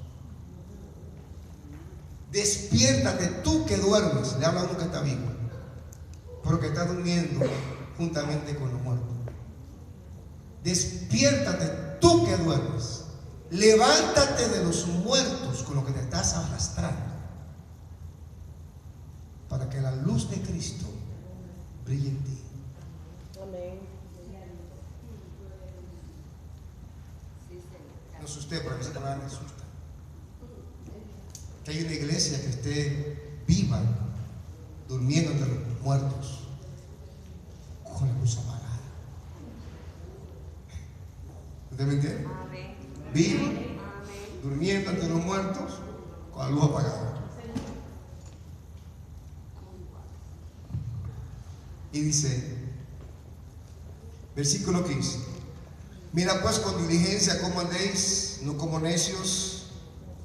Despiértate tú que duermes. Le habla a uno que está vivo, pero que está durmiendo juntamente con los muertos. Despiértate tú que duermes. Levántate de los muertos con lo que te estás arrastrando, para que la luz de Cristo brille en ti. Amén. No sé usted, pero a mí esa palabra me asusta. Que hay una iglesia que esté viva, durmiendo entre los muertos, con la luz apagada. ¿Usted me entiende? Viva, durmiendo entre los muertos, con la luz apagada. Y dice, versículo 15: mira pues con diligencia cómo andéis, no como necios,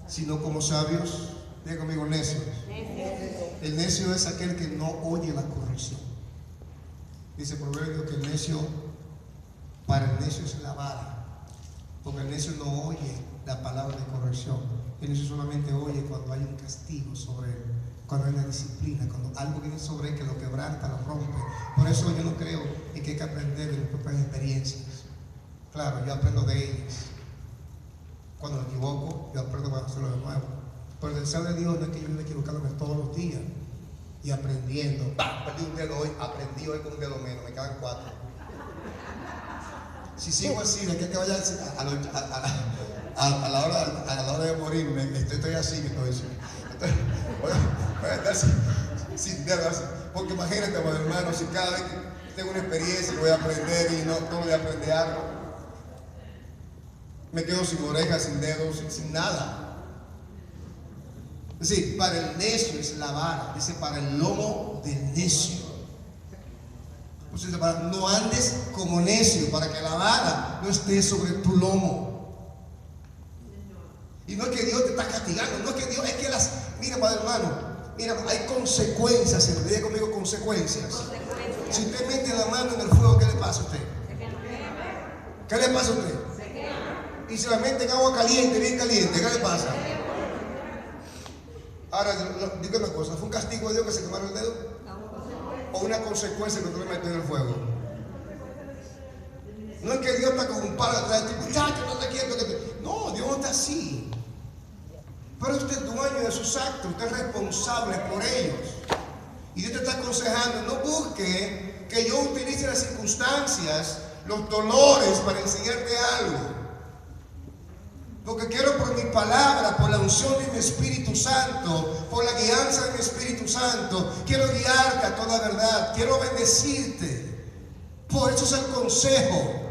sino como sabios. Diga conmigo, necios. El necio es aquel que no oye la corrección. Dice Proverbio que el necio, para el necio es la vara, porque el necio no oye la palabra de corrección. El necio solamente oye cuando hay un castigo sobre él, cuando hay una disciplina, cuando algo viene sobre él que lo quebranta, lo rompe. Por eso yo no creo en que hay que aprender de mis propias experiencias. Claro, yo aprendo de ellas. Cuando me equivoco, yo aprendo para hacerlo de nuevo. Pero el deseo de Dios no es que yo viva equivocándome todos los días y aprendiendo. Perdí un dedo hoy, aprendí hoy con un dedo menos, me quedan 4. Si sigo así, de que te vaya a la hora de morirme, estoy así, voy a estar sin dedo así. Porque imagínate, hermano, si cada vez que tengo una experiencia y voy a aprender y no todo voy a aprender algo, me quedo sin orejas, sin dedos, sin nada. Es decir, para el necio es la vara, dice para el lomo del necio. Entonces, no andes como necio, para que la vara no esté sobre tu lomo. Y no es que Dios te está castigando, no es que Dios, es que mira, padre hermano, mira, hay consecuencias, diga conmigo consecuencias. Si usted mete la mano en el fuego, ¿qué le pasa a usted? ¿Qué le pasa a usted? Y si la mete en agua caliente, bien caliente, ¿qué le pasa? Ahora, dígame una cosa, ¿fue un castigo de Dios que se quemaron el dedo? ¿O una consecuencia que tú le metes en el fuego? No es que Dios está con un palo atrás de ti, muchacho, no te quiero que te... No, Dios no está así. Pero usted es dueño de sus actos, usted es responsable por ellos. Y Dios te está aconsejando, no busque que yo utilice las circunstancias, los dolores para enseñarte algo. Porque quiero por mi palabra, por la unción de mi Espíritu Santo, por la guianza de mi Espíritu Santo, quiero guiarte a toda verdad, quiero bendecirte. Por eso es el consejo.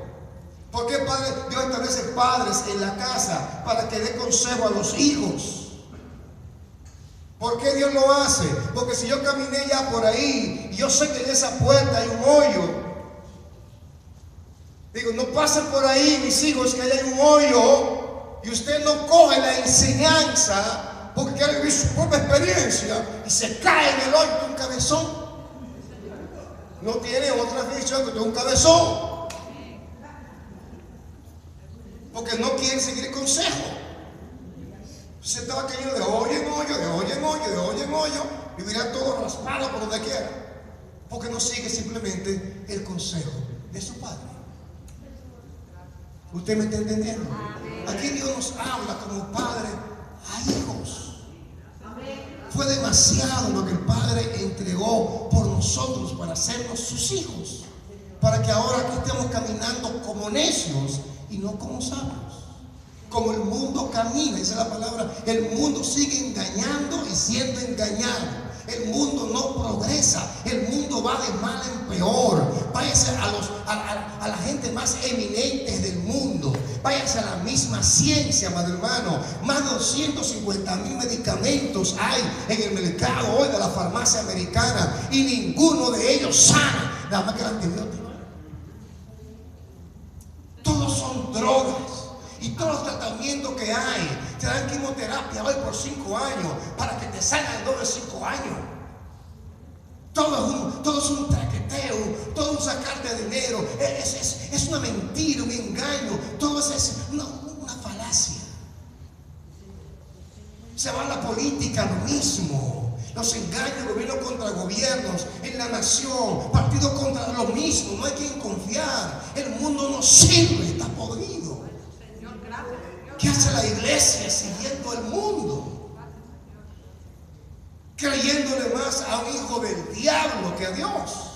¿Por qué Dios establece padres en la casa? Para que dé consejo a los hijos. ¿Por qué Dios lo hace? Porque si yo caminé ya por ahí y yo sé que en esa puerta hay un hoyo, digo, no pasen por ahí mis hijos que hay un hoyo. Y usted no coge la enseñanza porque quiere vivir su propia experiencia y se cae en el hoyo de un cabezón. No tiene otra definición que de un cabezón. Porque no quiere seguir el consejo. Se estaba cayendo de hoyo en hoyo, de hoyo en hoyo, de hoyo en hoyo. Vivirá todo raspado por donde quiera. Porque no sigue simplemente el consejo de su padre. ¿Usted me está entendiendo? Aquí Dios nos habla como padre a hijos. Fue demasiado lo que el Padre entregó por nosotros para hacernos sus hijos, para que ahora aquí estemos caminando como necios y no como sabios. Como el mundo camina, dice la palabra, el mundo sigue engañando y siendo engañado. El mundo no progresa, el mundo va de mal en peor. Váyase a la gente más eminente del mundo, váyase a la misma ciencia, madre hermano. Más de 250,000 medicamentos hay en el mercado hoy de la farmacia americana y ninguno de ellos sana, nada más que el antibiótico. Todos son drogas. Y todos los tratamientos que hay, te dan quimioterapia hoy por 5 años para que te salgan en 5 años. Todo es un traqueteo, todo un sacarte de dinero. Es una mentira, un engaño. Todo es una falacia. Se va a la política lo mismo. Los engaños, gobierno contra gobiernos, en la nación, partido contra lo mismo. No hay quien confiar. El mundo no sirve, está podrido. ¿Qué hace la iglesia siguiendo el mundo? Creyéndole más a un hijo del diablo que a Dios.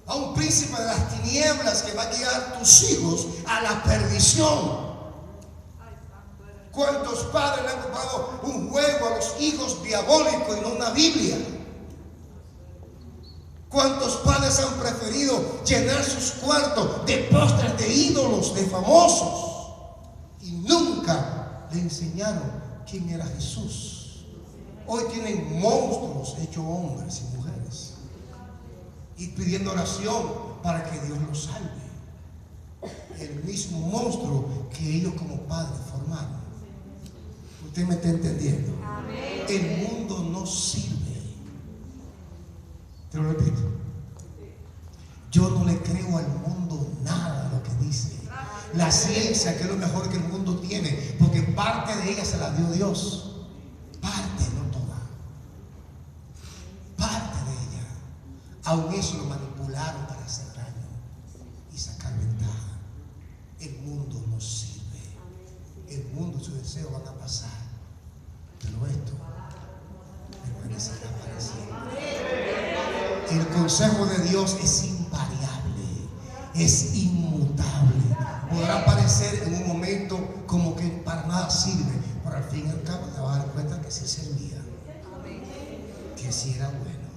A un príncipe de las tinieblas que va a guiar tus hijos a la perdición. ¿Cuántos padres le han comprado un juego a los hijos diabólicos y no una Biblia? ¿Cuántos padres han preferido llenar sus cuartos de pósters de ídolos, de famosos? Y nunca le enseñaron quién era Jesús. Hoy tienen monstruos hechos hombres y mujeres. y pidiendo oración para que Dios los salve. El mismo monstruo que ellos como padres formaron. ¿Usted me está entendiendo? Amén. El mundo no sirve. Te lo repito. Yo no le creo al mundo nada de lo que dice. La ciencia, que es lo mejor que el mundo tiene, porque parte de ella se la dio Dios. Parte, no toda. Parte de ella. Aun eso lo manipularon para hacer daño y sacar ventaja. El mundo no sirve. El mundo, sus deseos van a pasar. Pero esto permanecerá para siempre. El consejo de Dios es invariable, es inmutable. Podrá parecer en un momento como que para nada sirve, pero al fin y al cabo te vas a dar cuenta que sí servía, que sí era bueno.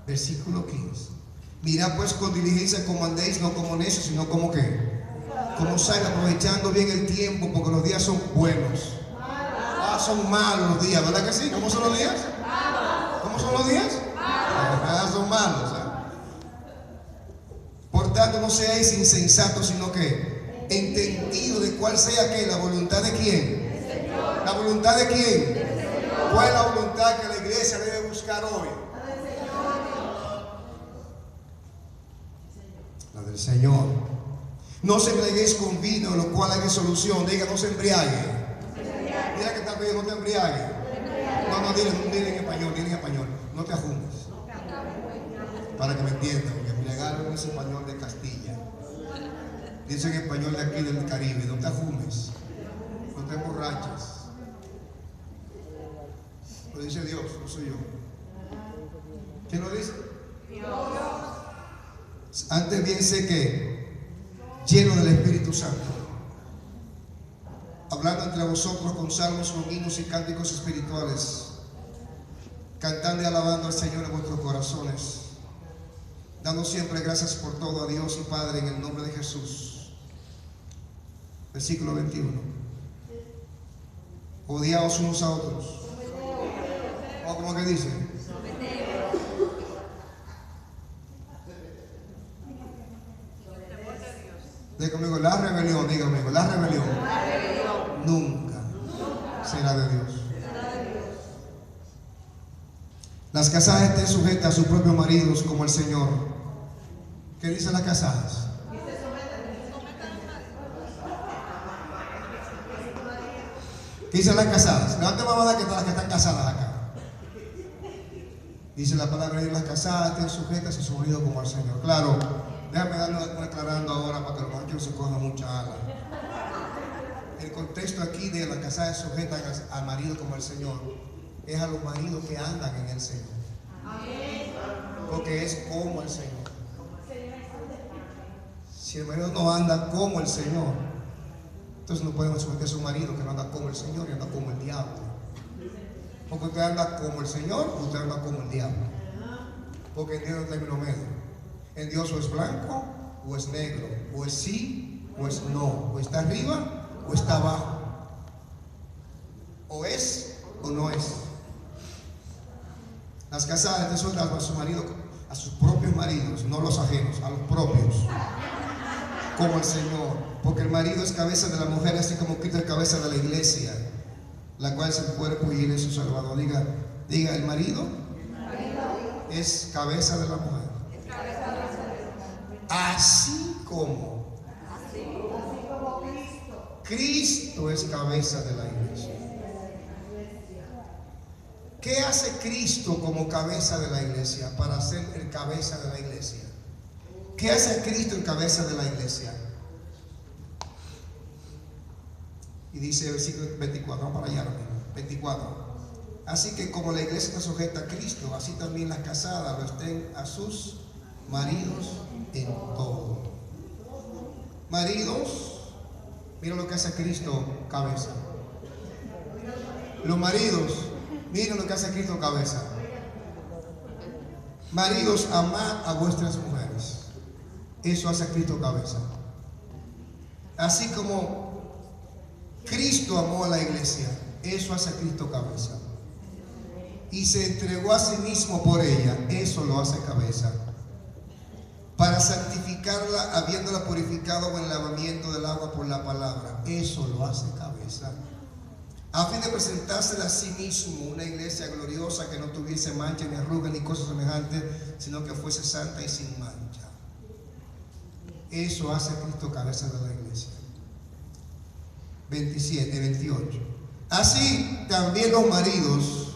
Versículo 15. Mirad pues con diligencia como andéis, no como necios, sino como que, como saben, aprovechando bien el tiempo, porque los días son buenos. Son malos los días, ¿verdad que sí? ¿Cómo son los días? ¿Cómo son los días? Son malos. Por tanto, no seáis insensatos, sino que entendido de cuál sea que la voluntad de quién. ¿La voluntad de quién? ¿Cuál es la voluntad que la iglesia debe buscar hoy? La del Señor. No se embriaguéis con vino, lo cual hay resolución. Diga, no se embriague. Mira que tal vez no te embriague. No, dile en español, no te ajuntes. Para que me entiendan, porque embriagar es español de Castilla. Dice en español de aquí del Caribe, no te ajumes, no te emborraches. Lo dice Dios, no soy yo. ¿Quién lo dice? Dios. Antes bien sé que, lleno del Espíritu Santo, hablando entre vosotros con salmos, con himnos y cánticos espirituales, cantando y alabando al Señor en vuestros corazones, dando siempre gracias por todo a Dios y Padre en el nombre de Jesús. Versículo 21. Odiaos unos a otros. ¿O como que dice? Diga conmigo, la rebelión, diga conmigo, la rebelión nunca será de Dios. Las casadas estén sujetas a sus propios maridos como el Señor. ¿Qué dicen las casadas? ¿Qué dicen las casadas? Levanten la mano que las que están casadas acá. Dice la palabra de las casadas estén sujetas a su marido como al Señor. Claro, déjame darlo aclarando ahora para que los machos se cojan mucha ala. El contexto aquí de las casadas sujetas al marido como al Señor es a los maridos que andan en el Señor. Porque es como el Señor. Si el marido no anda como el Señor, entonces no podemos sujetar a su marido que no anda como el Señor y anda como el diablo. Porque usted anda como el Señor, usted anda como el diablo. Porque en Dios no hay término medio. En Dios o es blanco o es negro, o es sí o es no, o está arriba o está abajo, o es o no es. Las casadas de son a su marido, a sus propios maridos, no los ajenos, a los propios, como el Señor, porque el marido es cabeza de la mujer, así como Cristo es cabeza de la iglesia, la cual es el cuerpo y él es su Salvador. Diga, el marido es cabeza de la mujer, así como Cristo es cabeza de la iglesia. ¿Qué hace Cristo como cabeza de la iglesia para ser el cabeza de la iglesia? ¿Qué hace Cristo en cabeza de la iglesia? Y dice el versículo 24, vamos para allá, 24. Así que como la iglesia está sujeta a Cristo, así también las casadas lo estén a sus maridos en todo. Maridos, mira lo que hace Cristo cabeza. Los maridos, miren lo que hace Cristo cabeza. Maridos, amad a vuestras mujeres. Eso hace Cristo cabeza. Así como Cristo amó a la iglesia, eso hace Cristo cabeza. y se entregó a sí mismo por ella, eso lo hace cabeza, para santificarla, habiéndola purificado con el lavamiento del agua por la palabra, eso lo hace cabeza, a fin de presentársela a sí mismo una iglesia gloriosa, que no tuviese mancha ni arruga ni cosas semejantes, sino que fuese santa y sin mancha. Eso hace Cristo cabeza de la iglesia. 28. Así también los maridos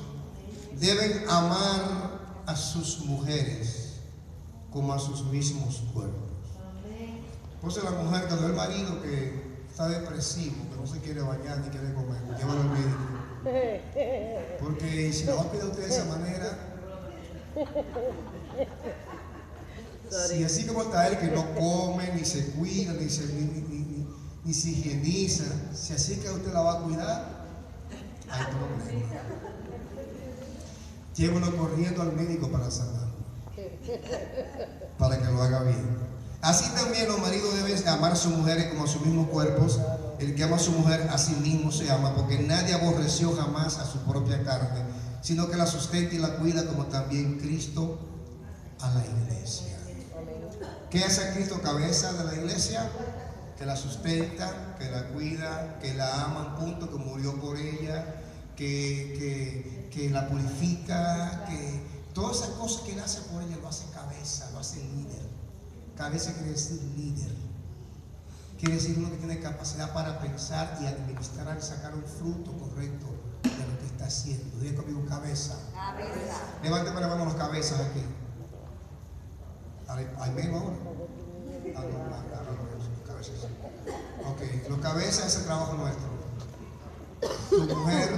deben amar a sus mujeres como a sus mismos cuerpos. Entonces la mujer, cuando el marido que está depresivo, que no se quiere bañar ni quiere comer, llévalo al médico. Porque si no va a pedir a usted de esa manera, si así como está él, que no come, ni se cuida, ni se higieniza, si así que usted la va a cuidar, hay problema. Llévalo corriendo al médico para sanarlo, para que lo haga bien. Así también los maridos deben amar a sus mujeres como a sus mismos cuerpos. El que ama a su mujer a sí mismo se ama, porque nadie aborreció jamás a su propia carne, sino que la sustenta y la cuida, como también Cristo a la iglesia. ¿Qué hace Cristo cabeza de la iglesia? Que la sustenta, que la cuida, que la ama, punto, que murió por ella, que la purifica, que todas esas cosas que él hace por ella lo hace cabeza, lo hace líder. Cabeza quiere decir líder. Quiere decir uno que tiene capacidad para pensar y administrar y sacar un fruto correcto de lo que está haciendo. Diga conmigo, cabeza. Cabeza. Levánteme la mano los cabezas aquí. ¿Hay menos ahora? Ok, los cabezas es el trabajo nuestro. Tu mujer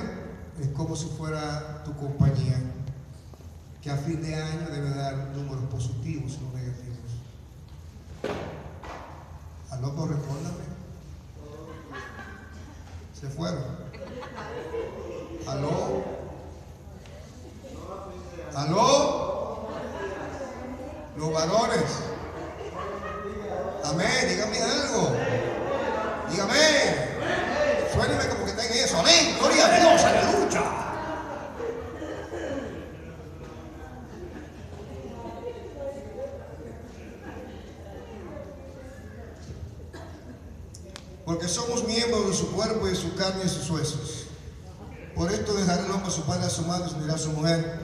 es como si fuera tu compañía, que a fin de año debe dar números positivos y no negativos. Aló, pues respóndame. Se fueron. Aló. Aló. Los varones. Amén. Dígame algo. Dígame. Suéneme como que está en eso. Amén. Gloria a Dios. Aleluya. Porque somos miembros de su cuerpo y de su carne y de sus huesos. Por esto dejará el hombre a su padre y a su madre, se unirá a su mujer,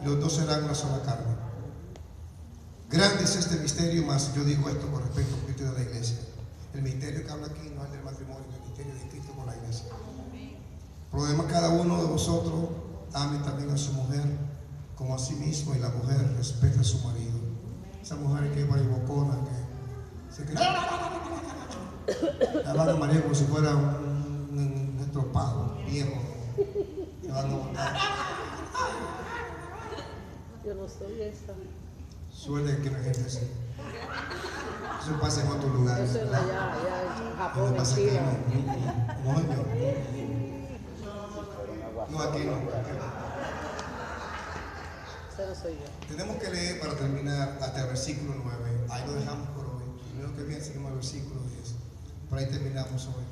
y los dos serán una sola carne. Grande es este misterio, mas yo digo esto con respecto al Cristo de la iglesia. El misterio que habla aquí no es del matrimonio, el misterio de Cristo con la iglesia. Por lo demás, cada uno de vosotros ame también a su mujer como a sí mismo, y la mujer respeta a su marido. Esa mujer que es baribocona, que se cree. La van a María como si fuera un estropado viejo. Se van a botar. Yo no soy esa. Suerte que no hay gente así. Eso pasa en otros lugares. Eso es allá en Japón, en China. No, aquí no. Ese no soy yo. Tenemos que leer para terminar hasta el versículo 9. Ahí lo dejamos por hoy. Primero que viene seguimos el versículo 10. Por ahí terminamos hoy.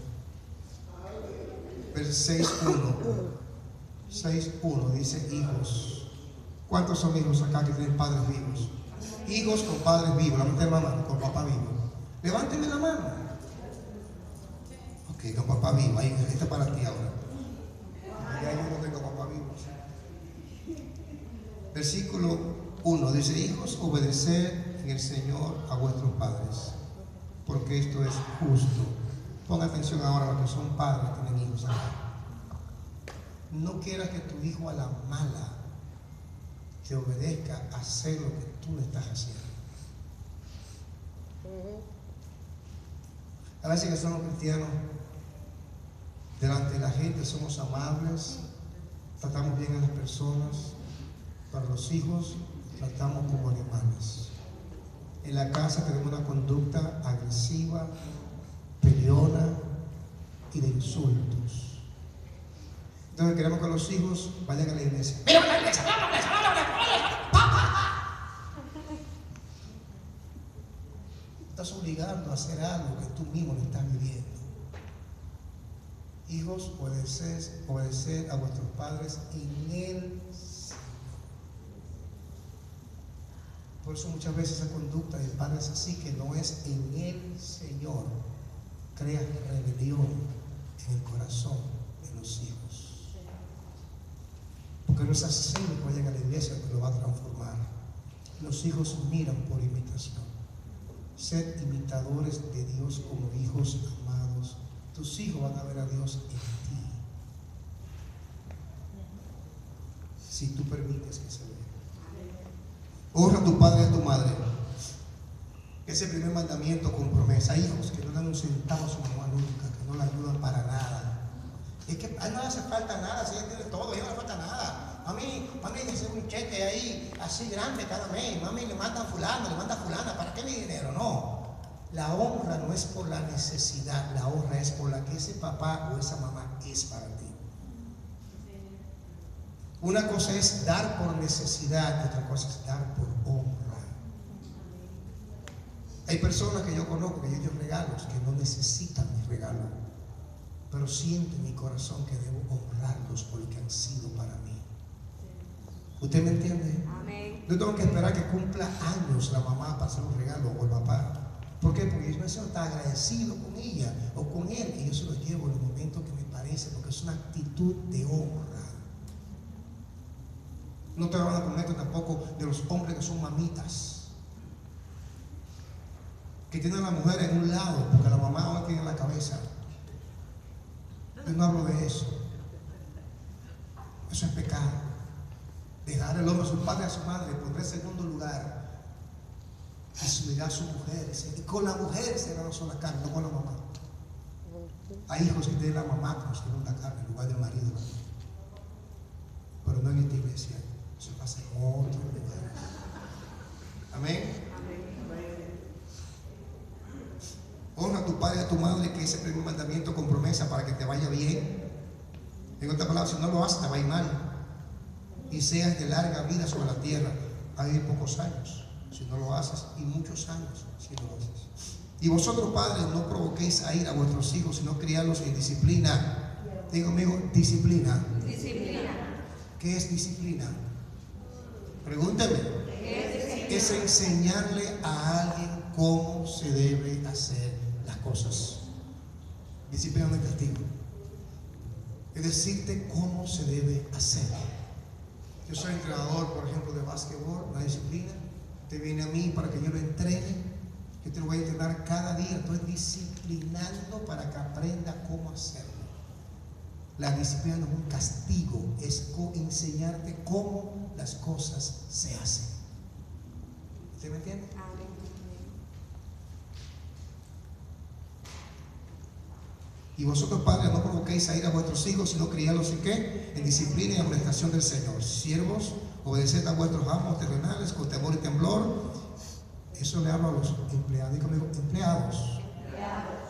Verso 6.1. 6.1 dice hijos. ¿Cuántos son hijos acá que tienen padres vivos? Hijos con padres vivos. Levanten la mano, con papá vivo. Levánteme la mano. Ok, con papá vivo. Ahí está para ti ahora. Ya yo no tengo papá vivo. Versículo 1 dice: hijos, obedeced en el Señor a vuestros padres, porque esto es justo. Ponga atención ahora a los que son padres, tienen hijos acá. No quieras que tu hijo a la mala te obedezca a hacer lo que tú le estás haciendo. A veces que somos cristianos, delante de la gente somos amables, tratamos bien a las personas. Para los hijos tratamos como animales. En la casa tenemos una conducta agresiva, peleona y de insultos. Entonces queremos que los hijos vayan a la iglesia. ¡Mira la iglesia! Estás obligando a hacer algo que tú mismo le estás viviendo. Hijos, obedecer a vuestros padres en el Por eso muchas veces esa conducta del padre es así, que no es en el Señor. Crea rebelión en el corazón de los hijos. Porque no es así que vayan a la iglesia que lo va a transformar. Los hijos miran por imitación. Sed imitadores de Dios como hijos amados. Tus hijos van a ver a Dios en ti, si tú permites que se vea. Honra a tu padre y a tu madre. Ese primer mandamiento con promesa. Hijos que no dan un centavo a su mamá nunca, que no la ayudan para nada. Es que a él no le hace falta nada, si ella tiene todo, a ella no le falta nada. Mami hay que hacer un cheque ahí así grande cada mes. Mami le mandan fulano, le manda fulana. ¿Para qué mi dinero? No. La honra no es por la necesidad, la honra es por la que ese papá o esa mamá es para ti. Una cosa es dar por necesidad y otra cosa es dar por honra. Hay personas que yo conozco que yo doy regalos que no necesitan mi regalo, pero siento en mi corazón que debo honrarlos por lo que han sido para mí. ¿Usted me entiende? Amén. Yo tengo que esperar que cumpla años la mamá para hacer un regalo o el papá. ¿Por qué? Porque yo necesito estar agradecido con ella o con él, y yo se lo llevo en el momento que me parece, porque es una actitud de honra. No te van a comer tampoco de los hombres que son mamitas, que tienen a la mujer en un lado porque la mamá ahora tiene en la cabeza. Yo no hablo de eso. Eso es pecado. Dejar el hombre a su padre y a su madre, pondré en segundo lugar, asumirá a su mujer. Y con la mujer será una sola carne, no con la mamá. Hay hijos que tienen la mamá como segunda carne en lugar del marido. Pero no en esta iglesia. Eso pasa en otros lugares. Amén. Honra a tu padre y a tu madre, que ese primer mandamiento con promesa para que te vaya bien. En otras palabras, si no lo haces, te va a ir mal. Y seas de larga vida sobre la tierra. Hay pocos años si no lo haces, y muchos años si lo haces. Y vosotros, padres, no provoquéis a ir a vuestros hijos, sino criarlos en disciplina. Diga conmigo, disciplina. Disciplina. ¿Qué es disciplina? Pregúnteme. Es enseñarle a alguien cómo se debe hacer las cosas. Disciplina no es castigo. Es decirte cómo se debe hacer. Yo soy entrenador, por ejemplo, de básquetbol, una disciplina. Te viene a mí para que yo lo entrene. Yo te lo voy a entrenar cada día. Estoy disciplinando para que aprenda cómo hacerlo. La disciplina no es un castigo, es enseñarte cómo las cosas se hacen. ¿Usted me entiende? Amén. Y vosotros, padres, no provoquéis a ir a vuestros hijos, sino criarlos en qué? En disciplina y amonestación del Señor. Siervos, obedeced a vuestros amos terrenales con temor y temblor. Eso le hablo a los empleados. Dígame, empleados.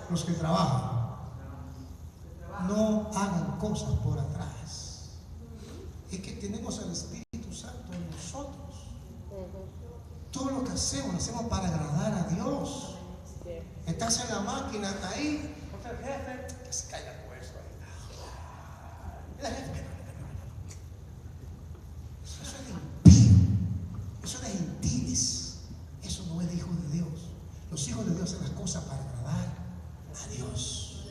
Los que trabajan. No hagan cosas por atrás. Es que tenemos al Espíritu Santo en nosotros. Todo lo que hacemos, lo hacemos para agradar a Dios. Estás en la máquina ahí. El jefe, que se caiga el puesto ahí. El jefe, eso es de impío. Eso es de gentiles. Eso no es de hijos de Dios. Los hijos de Dios hacen las cosas para agradar a Dios.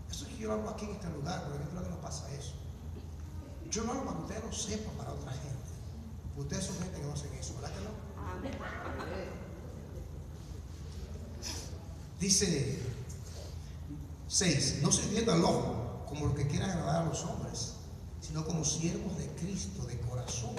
Eso es que yo lo hago aquí en este lugar, pero en este lugar no pasa eso. Yo no hablo para que ustedes lo sepan para otra gente. Ustedes son gente que no hacen eso, ¿verdad que no? Amén. Dice 6, no sirviendo al ojo como los que quieran agradar a los hombres, sino como siervos de Cristo de corazón,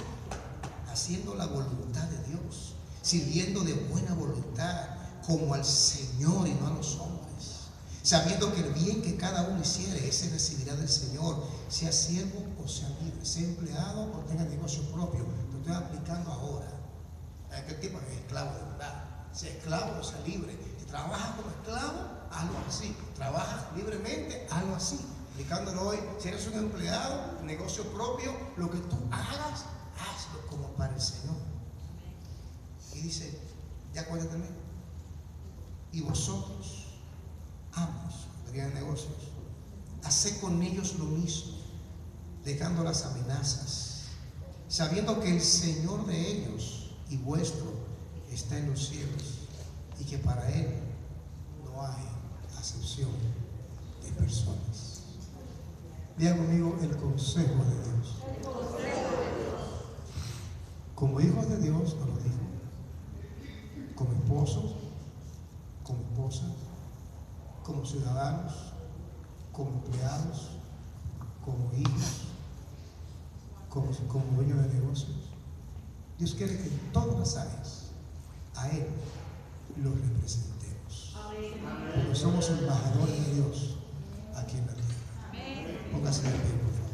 haciendo la voluntad de Dios, sirviendo de buena voluntad como al Señor y no a los hombres, sabiendo que el bien que cada uno hiciere, ese recibirá del Señor, sea siervo o sea libre, sea empleado o tenga negocio propio. Lo estoy aplicando ahora. ¿Qué tipo de esclavo de verdad? Sea esclavo o sea libre. Si trabajas como esclavo, hazlo así. Trabajas libremente, hazlo así. Aplicándolo hoy, si eres un empleado, negocio propio, lo que tú hagas, hazlo como para el Señor. Y dice, ya cuando termino. Y vosotros, amos, de negocios, haced con ellos lo mismo, dejando las amenazas. sabiendo que el Señor de ellos y vuestro está en los cielos, y que para Él no hay acepción de personas. Diga conmigo el consejo de Dios. Como hijos de Dios nos lo dijo. Como esposos, como esposas, como ciudadanos, como empleados, como hijos, como dueños de negocios. Dios quiere que en todas las áreas a Él lo representemos. Porque somos embajadores de Dios aquí en la tierra. Póngase de pie, por favor.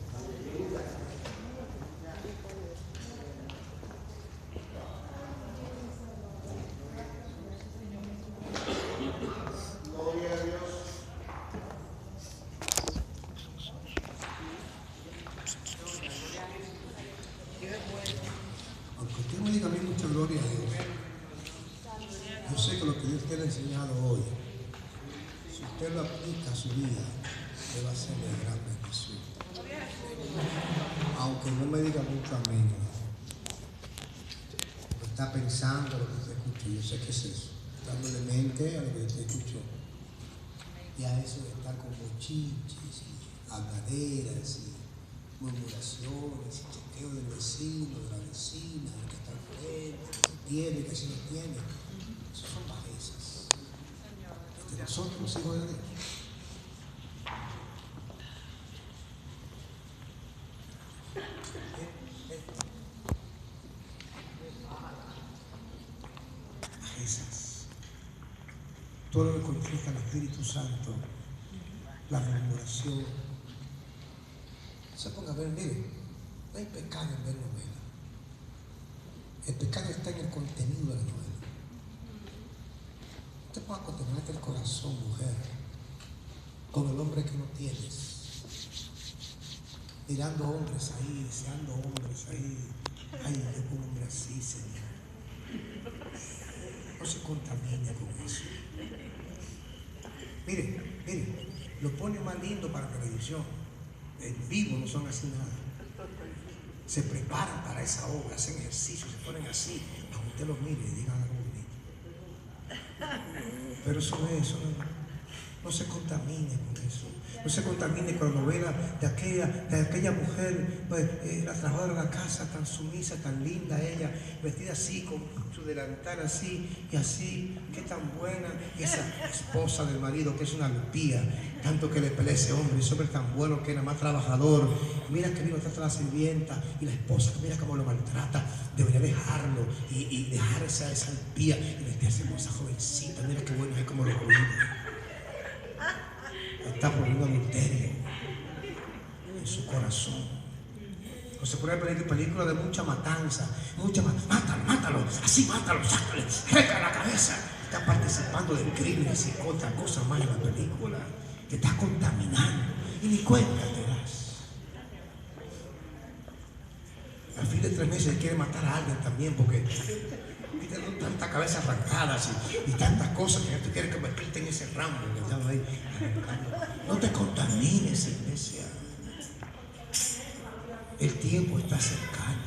Aunque usted me diga a mí mucha gloria a Dios, yo sé que lo que Dios te ha enseñado hoy, si usted lo aplica a su vida, le va a ser de gran bendición. Aunque no me diga mucho amén, lo está pensando lo que usted escuchó. Yo sé que es eso, dándole mente a lo que usted escuchó. Y a eso de estar con bochinches y habladeras y murmuraciones y chequeo del vecino, de la vecina, del que está al frente, que si tiene, que si no tiene. Eso son bajezas. De nosotros, los hijos de Dios. Bajezas. Todo lo que contrista al Espíritu Santo, la murmuración. Se ponga a ver, mire, no hay pecado en ver novela. El pecado está en el contenido de la novela. No te pongas a contaminarte el corazón, mujer, con el hombre que no tienes. Mirando hombres ahí, deseando hombres ahí. Ay, yo con un hombre así, Señor. No se contamine con eso. Mire, lo pone más lindo para la televisión. En vivo no son así nada. Se preparan para esa obra, hacen ejercicio, se ponen así. Aunque usted los mire y digan algo bonito. Pero eso no se contamine con eso. No se contamine con la novela de aquella mujer, pues, la trabajadora de la casa, tan sumisa, tan linda ella, vestida así, con su delantal así y así, qué tan buena. Esa esposa del marido que es una lupía, tanto que le pelea ese hombre es tan bueno que era más trabajador. Mira que vino a tratar a la sirvienta y la esposa, mira cómo lo maltrata. Debería dejarlo y dejar esa lupía y meterse con esa jovencita. Mira qué bueno es como lo cuida. Está poniendo adulterio en su corazón. O se pone a ver películas de mucha matanza, mátalo, así mátalo, sácale, reca la cabeza. Está participando de crímenes y otra cosa más en la película. Te está contaminando y ni cuenta te das. Al fin de 3 meses quiere matar a alguien también porque tiene tantas cabezas arrancadas y tantas cosas que tú quieres que me pinten ese ramo que estaba ahí arrancando. No te contamines, iglesia. El tiempo está cercano.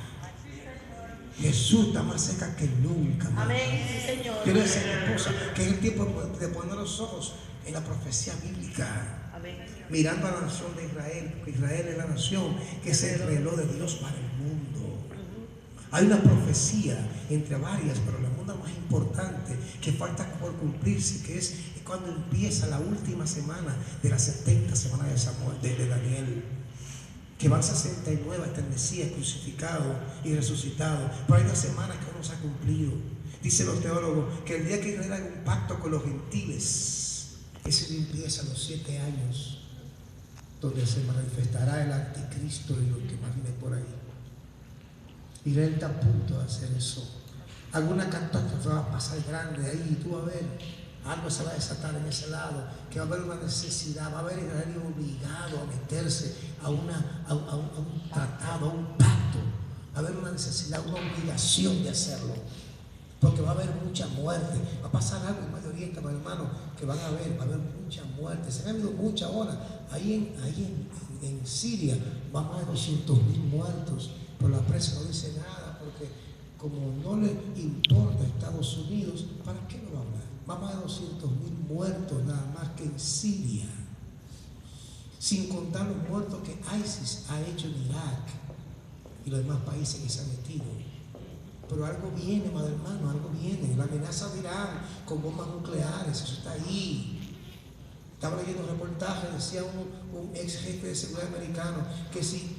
Jesús está más cerca que nunca. Amén, Señor. Quiero decir, esposa, que es el tiempo de poner los ojos en la profecía bíblica. Amén. Mirando a la nación de Israel, porque Israel es la nación que es el reloj de Dios para el mundo. Hay una profecía entre varias, pero la una más importante que falta por cumplirse, que es cuando empieza la última semana de las 70 semanas de Samuel, de Daniel, que van 69 hasta el Mesías crucificado y resucitado. Pero hay una semana que no se ha cumplido. Dicen los teólogos que el día que Israel haga un pacto con los gentiles, ese día empieza los 7 años, donde se manifestará el anticristo y lo que más viene por ahí. Israel está a punto de hacer eso. Alguna catástrofe va a pasar grande ahí y tú vas a ver, algo se va a desatar en ese lado, que va a haber una necesidad, va a haber Israel obligado a meterse a un tratado, a un pacto, va a haber una necesidad, una obligación de hacerlo, porque va a haber mucha muerte, va a pasar algo en Medio Oriente, mi hermano, que va a haber mucha muerte. Se han habido muchas ahora, ahí en Siria, va más de 200,000 muertos. pero la prensa no dice nada porque como no le importa a Estados Unidos, ¿para qué no va a hablar? Más de 200,000 muertos nada más que en Siria, sin contar los muertos que ISIS ha hecho en Irak y los demás países que se han metido. Pero algo viene, madre hermano, algo viene. La amenaza de Irán con bombas nucleares, eso está ahí. Estaba leyendo un reportaje, decía un ex jefe de seguridad americano que si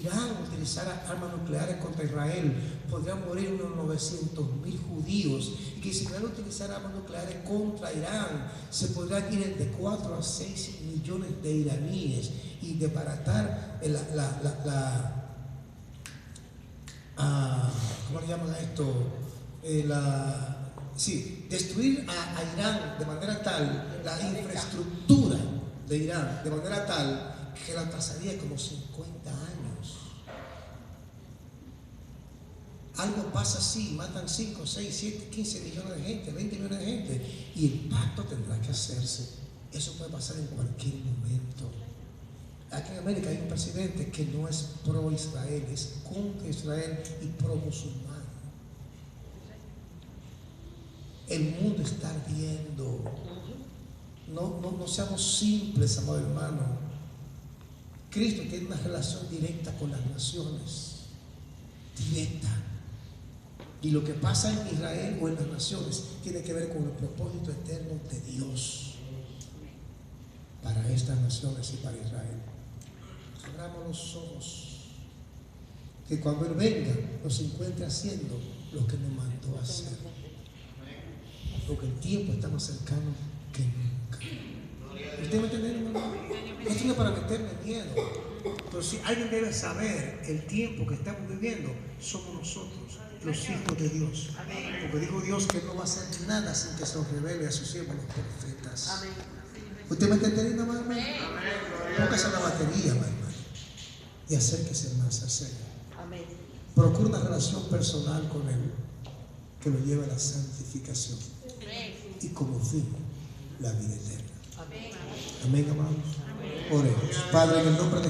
Irán utilizara armas nucleares contra Israel, podrían morir unos 900,000 judíos, y que si Israel utilizara armas nucleares contra Irán, se podrían ir entre 4 a 6 millones de iraníes y desbaratar ¿cómo le llaman a esto? Destruir a Irán de manera tal, la infraestructura de Irán, de manera tal que la pasaría como 50 años. Algo pasa así, matan 5, 6, 7, 15 millones de gente, 20 millones de gente, y el pacto tendrá que hacerse. Eso puede pasar en cualquier momento. Aquí en América hay un presidente que no es pro-Israel, es contra Israel y pro-musulmán. El mundo está ardiendo. No seamos simples, amado hermano. Cristo tiene una relación directa con las naciones. Directa. Y lo que pasa en Israel o en las naciones tiene que ver con el propósito eterno de Dios para estas naciones y para Israel. Abramos los ojos, que cuando Él venga nos encuentre haciendo lo que nos mandó a hacer, porque el tiempo está más cercano que nunca. ¿Usted me entiende, hermano? Esto no es para meterme miedo, pero si alguien debe saber el tiempo que estamos viviendo, somos nosotros, los hijos de Dios. Porque dijo Dios que no va a hacer nada sin que se nos revele a sus siervos los profetas. ¿Usted me está entendiendo, hermano? Póngase la batería, hermano, y acérquese más a Señor. Amén. Procura una relación personal con Él que lo lleve a la santificación y como fin la vida eterna. Amén, amados. Oremos. Padre, en el nombre de